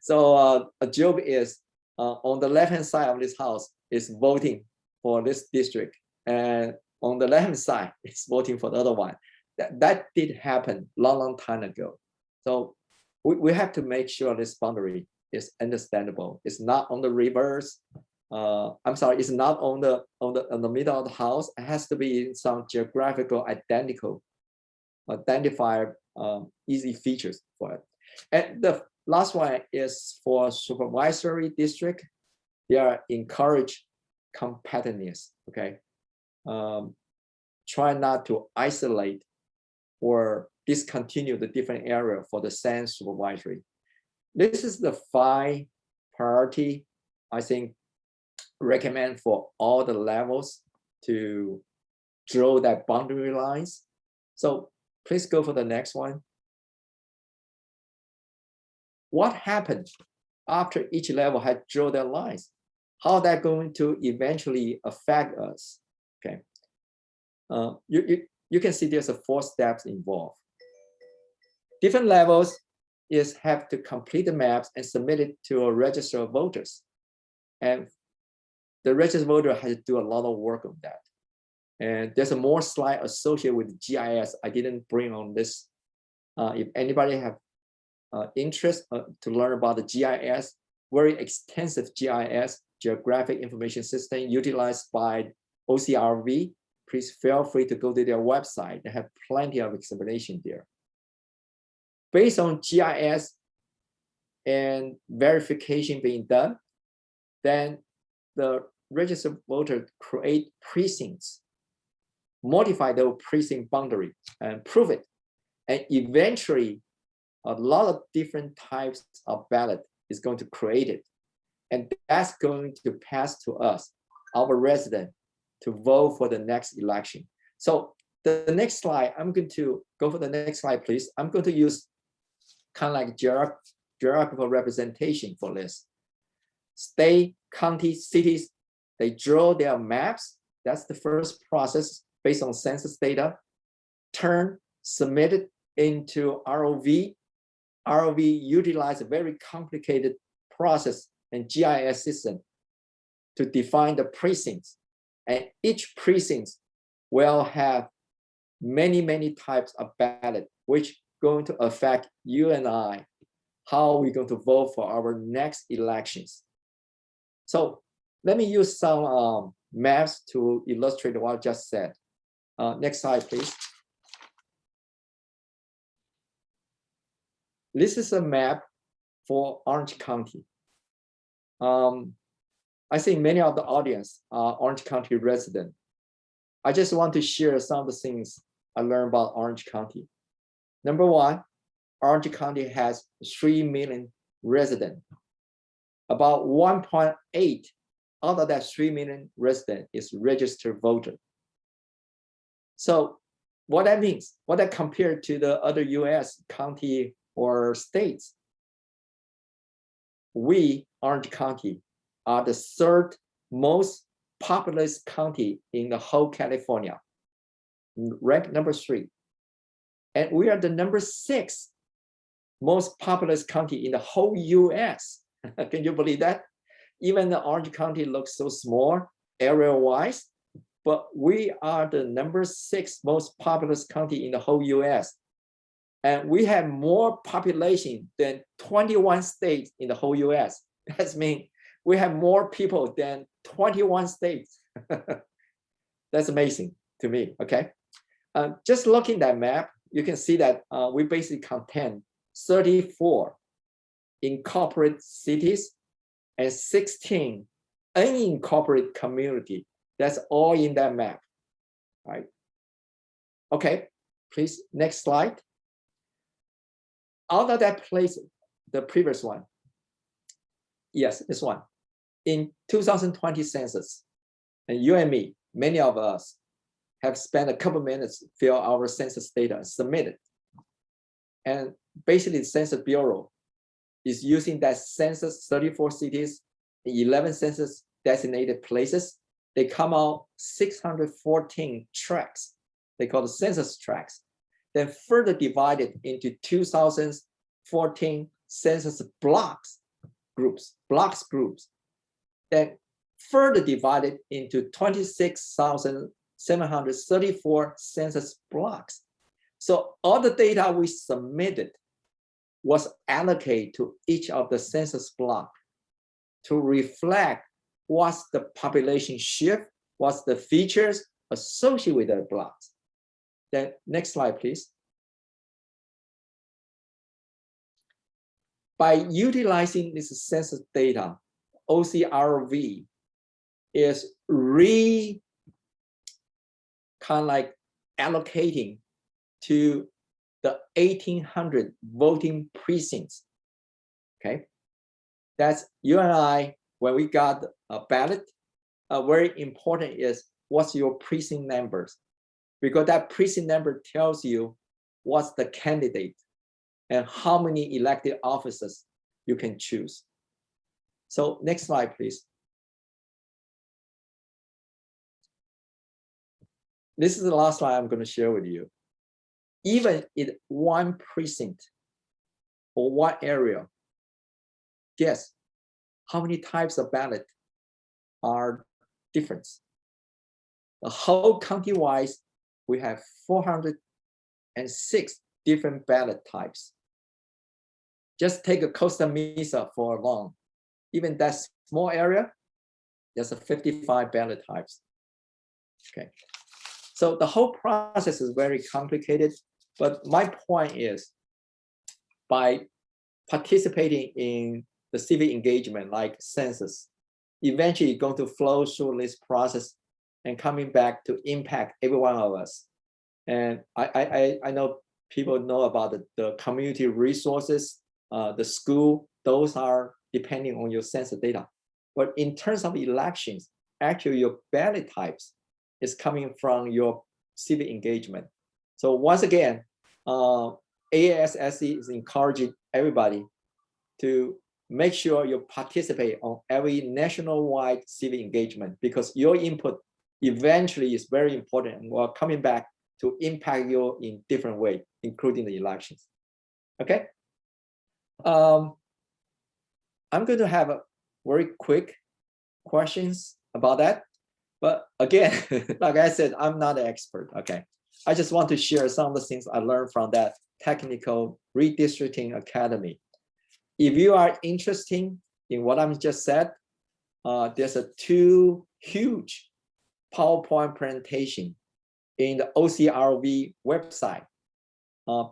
So a joke is on the left-hand side of this house is voting for this district, and on the left-hand side is voting for the other one. That did happen long time ago. So we have to make sure this boundary is understandable. It's not on the reverse. I'm sorry, it's not on the middle of the house. It has to be some geographical identifier, easy features for it. And the last one is for supervisory district. They are encourage competitiveness. Okay, try not to isolate or discontinue the different area for the census supervisory. This is the 5 priority, I think, recommend for all the levels to draw that boundary lines. So please go for the next one. What happened after each level had drawn their lines? How that going to eventually affect us? Okay. You can see there's 4 steps involved. Different levels have to complete the maps and submit it to a Registrar of Voters. And the Registrar of Voters has to do a lot of work on that. And there's a more slide associated with GIS. I didn't bring on this. If anybody have interest to learn about the GIS, very extensive GIS, Geographic Information System, utilized by OCRV, please feel free to go to their website. They have plenty of explanation there. Based on GIS and verification being done, then the registered voter create precincts, modify the precinct boundary and prove it. And eventually, a lot of different types of ballot is going to create it. And that's going to pass to us, our resident, to vote for the next election. So the next slide, I'm going to go for the next slide, please. I'm going to use kind of like geographical representation for this. State, county, cities, they draw their maps. That's the first process based on census data. Turn, submit it into ROV. ROV utilize a very complicated process and GIS system to define the precincts. And each precinct will have many, many types of ballot, which going to affect you and I, how we're going to vote for our next elections. So let me use some maps to illustrate what I just said. Next slide, please. This is a map for Orange County. I think many of the audience are Orange County resident. I just want to share some of the things I learned about Orange County. Number one, Orange County has 3 million residents. About 1.8 out of that 3 million residents is registered voter. So what that means, what that compared to the other US county or states, we, Orange County, are the 3rd most populous county in the whole California, ranked number 3. And we are the number 6 most populous county in the whole US. Can you believe that? Even the Orange County looks so small area-wise, but we are the number 6 most populous county in the whole US. And we have more population than 21 states in the whole US. That means we have more people than 21 states. That's amazing to me, okay? Just looking at that map, you can see that we basically contain 34 incorporated cities and 16 unincorporated community. That's all in that map, right? Okay, please, next slide. Out of that place, the previous one. Yes, this one. In 2020 census, and you and me, many of us have spent a couple minutes to fill our census data and submit it. And basically the Census Bureau is using that census 34 cities, 11 census designated places. They come out 614 tracts. They call the census tracts. Then further divided into 2014 census blocks groups. Then further divided into 26,734 census blocks. So all the data we submitted was allocated to each of the census block to reflect what's the population shift, what's the features associated with the blocks. Then next slide, please. By utilizing this census data, OCRV is allocating to the 1,800 voting precincts. Okay, That's you and I, when we got a ballot, very important is what's your precinct numbers, because that precinct number tells you what's the candidate and how many elected officers you can choose. So next slide, please. This is the last slide I'm going to share with you. Even in one precinct or one area, guess how many types of ballot are different? The whole county-wise, we have 406 different ballot types. Just take a Costa Mesa for long. Even that small area, there's a 55 ballot types. Okay, so the whole process is very complicated, but my point is, by participating in the civic engagement like census, eventually going to flow through this process and coming back to impact every one of us. And I know people know about the community resources, the school, those are depending on your census data. But in terms of elections, actually your ballot types is coming from your civic engagement. So once again, AASSC is encouraging everybody to make sure you participate on every national-wide civic engagement, because your input eventually is very important and we're coming back to impact you in different ways, including the elections. Okay. I'm going to have a very quick questions about that. But again, like I said, I'm not an expert. Okay. I just want to share some of the things I learned from that technical redistricting academy. If you are interested in what I'm just said, there's two huge PowerPoint presentation in the OCRV website.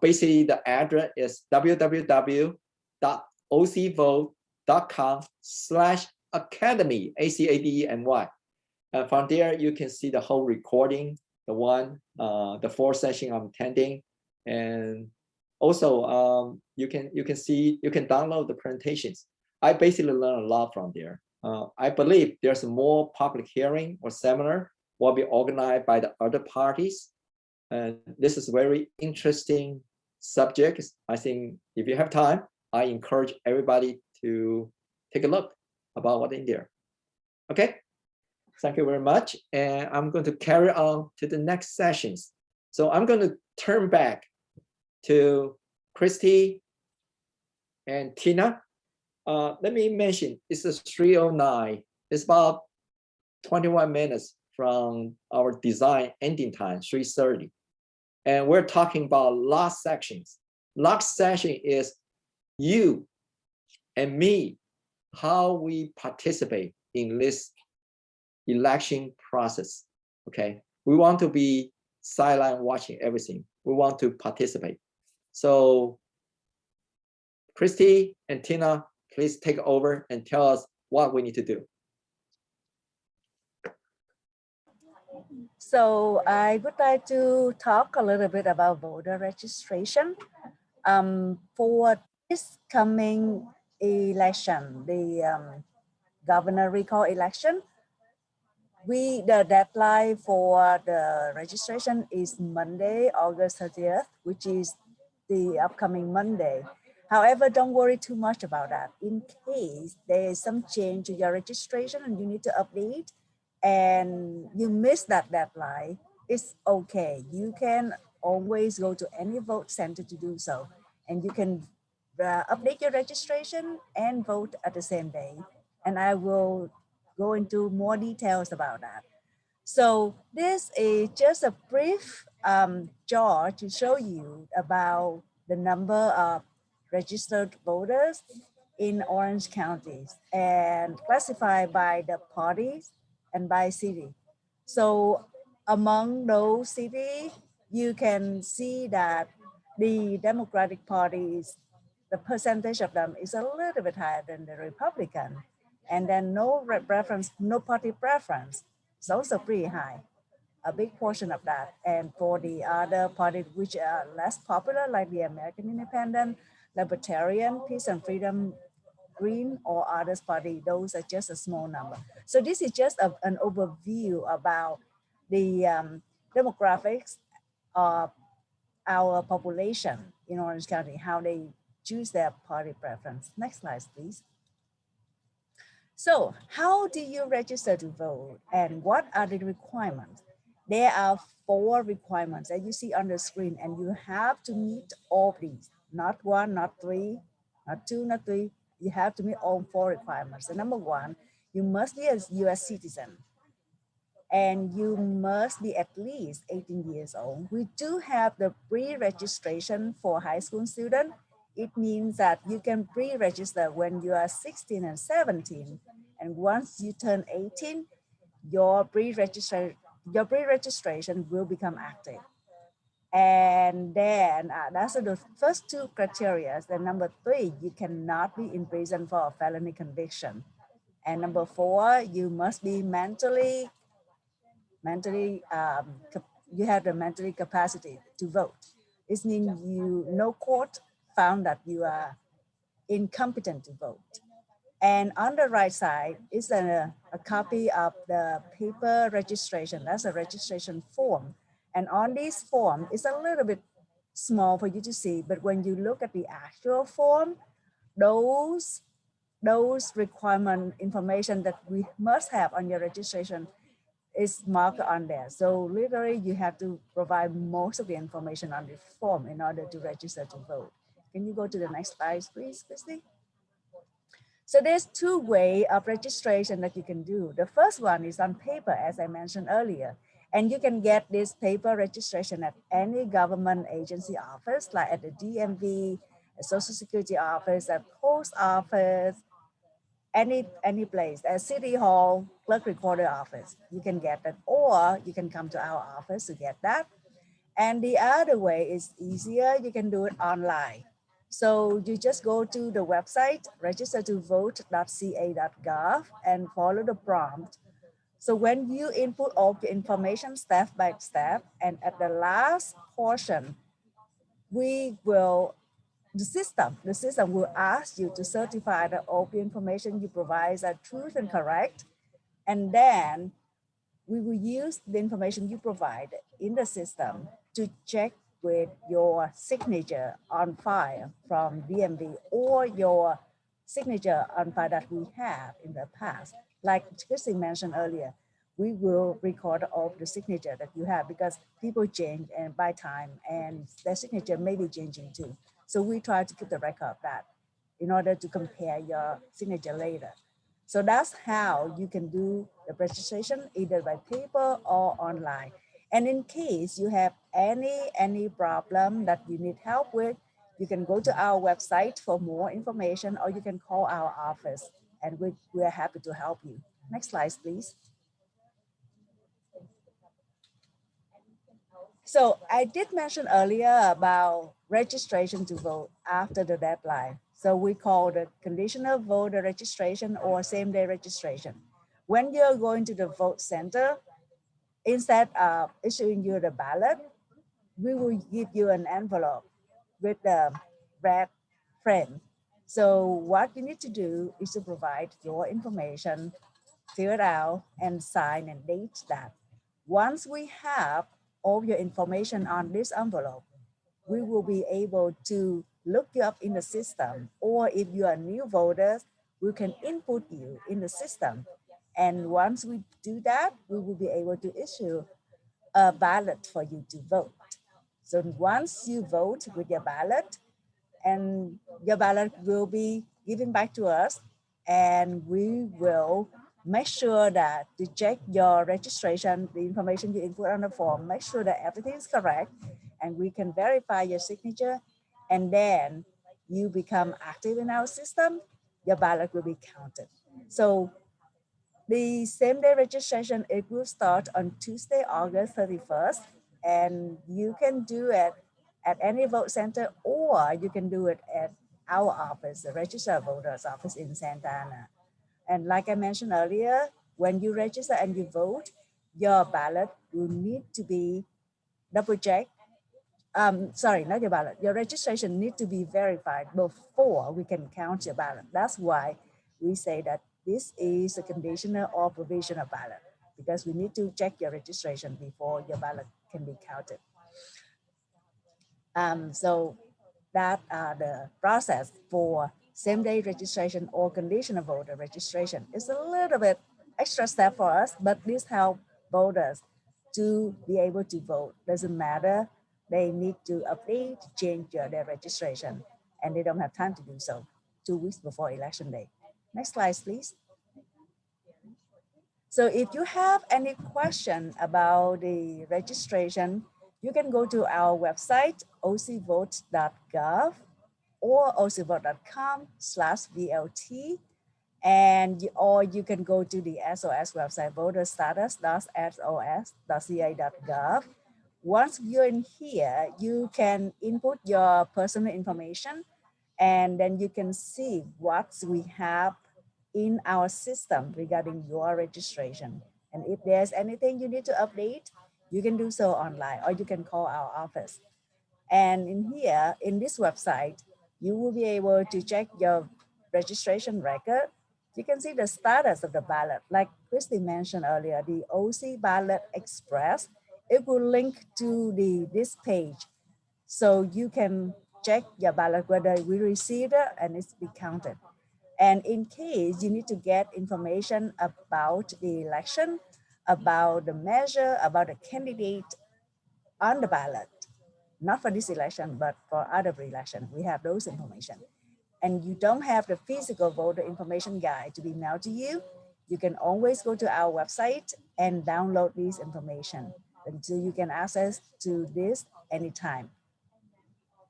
Basically, the address is www.ocvote.com/academy, ACADEMY. From there, you can see the whole recording, the 4 session I'm attending, and also you can download the presentations. I basically learned a lot from there. I believe there's more public hearing or seminar will be organized by the other parties. And this is very interesting subject. I think if you have time, I encourage everybody to take a look about what's in there. Okay, thank you very much. And I'm going to carry on to the next sessions. So I'm going to turn back to Christy and Tina. Let me mention, it's a 3:09. It's about 21 minutes from our design ending time, 3:30. And we're talking about last sections. Last section is you and me, how we participate in this election process. Okay, we want to be sideline watching everything. We want to participate. So Christy and Tina, please take over and tell us what we need to do. So I would like to talk a little bit about voter registration. For this coming election, the governor recall election, the deadline for the registration is Monday, August 30th, which is the upcoming Monday. However, don't worry too much about that. In case there is some change to your registration and you need to update and you miss that deadline, it's okay. You can always go to any vote center to do so. And you can update your registration and vote at the same day. And I will go into more details about that. So this is just a brief chart to show you about the number of registered voters in Orange counties and classified by the parties and by city. So among those cities, you can see that the Democratic parties, the percentage of them is a little bit higher than the Republican. And then no party preference is also pretty high, a big portion of that. And for the other parties which are less popular, like the American Independent, Libertarian, Peace and Freedom Green or others party, those are just a small number. So this is just an overview about the demographics of our population in Orange County, how they choose their party preference. Next slide, please. So how do you register to vote and what are the requirements? There are 4 requirements that you see on the screen, and you have to meet all of these, not 1, not 3, not 2, not 3. You have to meet all 4 requirements. So number 1, you must be a US citizen and you must be at least 18 years old. We do have the pre-registration for high school students. It means that you can pre-register when you are 16 and 17. And once you turn 18, your pre-registration will become active. And then that's the first 2 criteria. Then number 3, you cannot be in prison for a felony conviction. And number 4, you must be mentally, you have the mentally capacity to vote. This means no court found that you are incompetent to vote. And on the right side is a copy of the paper registration. That's a registration form. And on this form, it's a little bit small for you to see, but when you look at the actual form, those requirement information that we must have on your registration is marked on there. So literally you have to provide most of the information on the form in order to register to vote. Can you go to the next slide, please, Christy? So there's 2 ways of registration that you can do. The first one is on paper, as I mentioned earlier, and you can get this paper registration at any government agency office, like at the DMV, a Social Security office, a post office, any place, a city hall, clerk recorder office. You can get that, or you can come to our office to get that. And the other way is easier. You can do it online. So you just go to the website, registertovote.ca.gov, and follow the prompt. So when you input all the information step by step, and at the last portion, the system will ask you to certify that all the information you provide are true and correct. And then we will use the information you provide in the system to check with your signature on file from DMV or your signature on file that we have in the past. Like Christy mentioned earlier, we will record all the signature that you have because people change and by time and their signature may be changing too. So we try to keep the record of that in order to compare your signature later. So that's how you can do the registration either by paper or online. And in case you have any problem that you need help with, you can go to our website for more information, or you can call our office and we are happy to help you. Next slide, please. So I did mention earlier about registration to vote after the deadline. So we call the conditional voter registration or same-day registration. When you're going to the vote center, instead of issuing you the ballot, we will give you an envelope with the red frame. So what you need to do is to provide your information, fill it out, and sign and date that. Once we have all your information on this envelope, we will be able to look you up in the system, or if you are new voters, we can input you in the system. And once we do that, we will be able to issue a ballot for you to vote. So once you vote with your ballot, and your ballot will be given back to us, and we will make sure that to check your registration, the information you input on the form, make sure that everything is correct, and we can verify your signature, and then you become active in our system, your ballot will be counted. So the same day registration, it will start on Tuesday, August 31st, and you can do it at any vote center, or you can do it at our office, the Registrar of Voters office in Santa Ana. And like I mentioned earlier, when you register and you vote, your ballot will need to be double checked sorry, not your ballot. Your registration need to be verified before we can count your ballot. That's why we say that this is a conditional or provisional ballot, because we need to check your registration before your ballot can be counted. So that the process for same-day registration or conditional voter registration is a little bit extra step for us, but this helps voters to be able to vote. Doesn't matter, they need to update, change their registration, and they don't have time to do so 2 weeks before election day. Next slide, please. So if you have any question about the registration, you can go to our website, ocvote.gov or ocvote.com/VLT. Or you can go to the SOS website, voterstatus.sos.ca.gov. Once you're in here, you can input your personal information, and then you can see what we have in our system regarding your registration. And if there's anything you need to update, you can do so online, or you can call our office. And in here, in this website, you will be able to check your registration record. You can see the status of the ballot. Like Christy mentioned earlier, the OC Ballot Express, it will link to this page. So you can check your ballot, whether we received it and it's be counted. And in case you need to get information about the election, about the measure, about the candidate on the ballot, not for this election, but for other election, we have those information. And you don't have the physical voter information guide to be mailed to you, you can always go to our website and download this information until you can access to this anytime.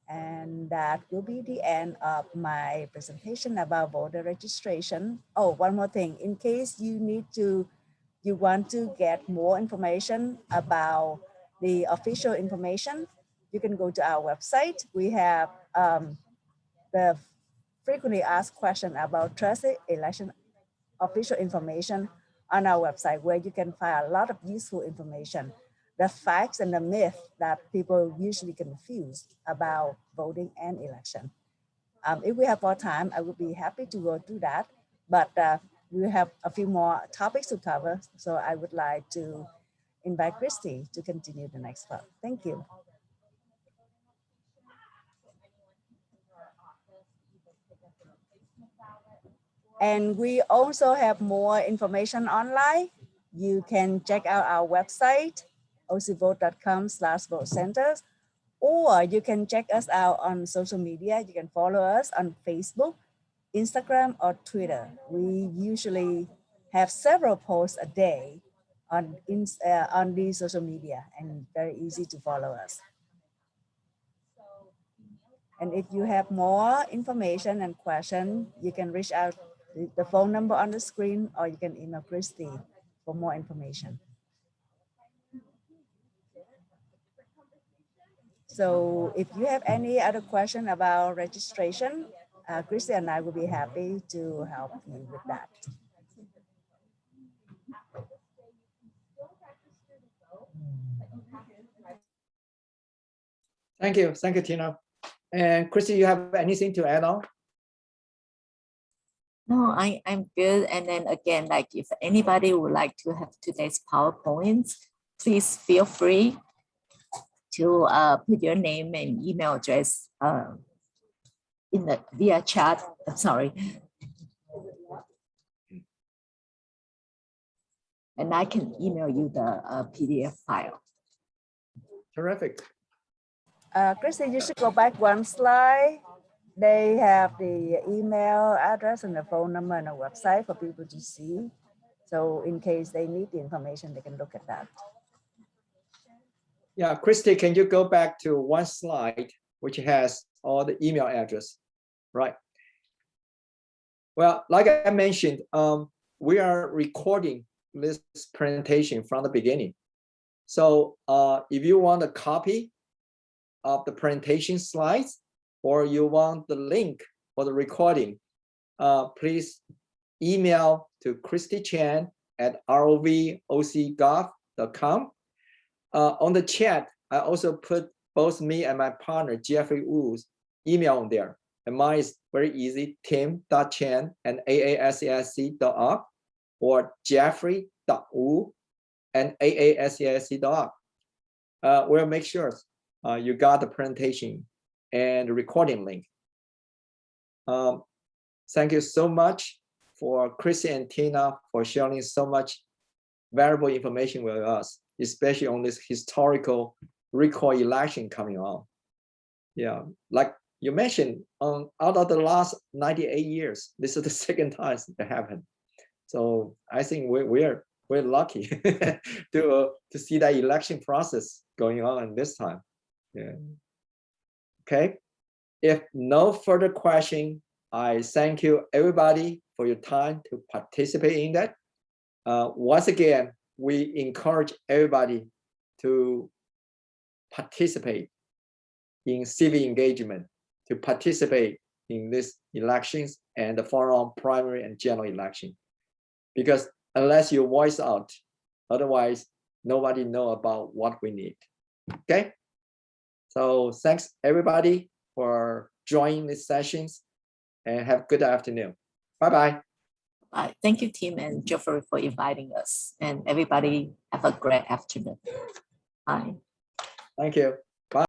And that will be the end of my presentation about voter registration. Oh, one more thing, in case you want to get more information about the official information, you can go to our website. We have the frequently asked question about trusted election official information on our website, where you can find a lot of useful information, the facts and the myth that people usually confuse about voting and election. If we have more time, I would be happy to go through that, but we have a few more topics to cover, so I would like to invite Christy to continue the next part. Thank you. And we also have more information online. You can check out our website, ocvote.com/votecenters, or you can check us out on social media. You can follow us on Facebook, Instagram, or Twitter. We usually have several posts a day on these social media, and very easy to follow us. And if you have more information and question, you can reach out the phone number on the screen, or you can email Christy for more information. So if you have any other question about registration, Christy and I will be happy to help you with that. Thank you, Tina. And Christy, you have anything to add on? No, I'm good. And then again, like if anybody would like to have today's PowerPoints, please feel free to put your name and email address in the via chat. I'm sorry. And I can email you the PDF file. Terrific. Christy, you should go back one slide. They have the email address and the phone number and a website for people to see. So in case they need the information, they can look at that. Yeah, Christy, can you go back to one slide which has all the email address, right? Well, like I mentioned, we are recording this presentation from the beginning. So if you want a copy of the presentation slides, or you want the link for the recording, please email to Christy Chan at rovocgov.com. On the chat, I also put both me and my partner, Jeffrey Wu's email on there. And mine is very easy, tim.chen@aasesc.org or jeffrey.wu@aasesc.org. We'll make sure you got the presentation and the recording link. Thank you so much for Chrissy and Tina for sharing so much valuable information with us, especially on this historical recall election coming on. Yeah, like you mentioned, out of the last 98 years, this is the second time it happened. So I think we're lucky to see that election process going on this time. Yeah. Okay. If no further question, I thank you everybody for your time to participate in that. Once again, we encourage everybody to participate in civic engagement, to participate in these elections and the follow-on primary and general election. Because unless you voice out, otherwise nobody know about what we need. Okay. So thanks everybody for joining these sessions and have a good afternoon. Bye-bye. Bye. Thank you, Tim and Jeffrey, for inviting us. And everybody have a great afternoon. Bye. Thank you.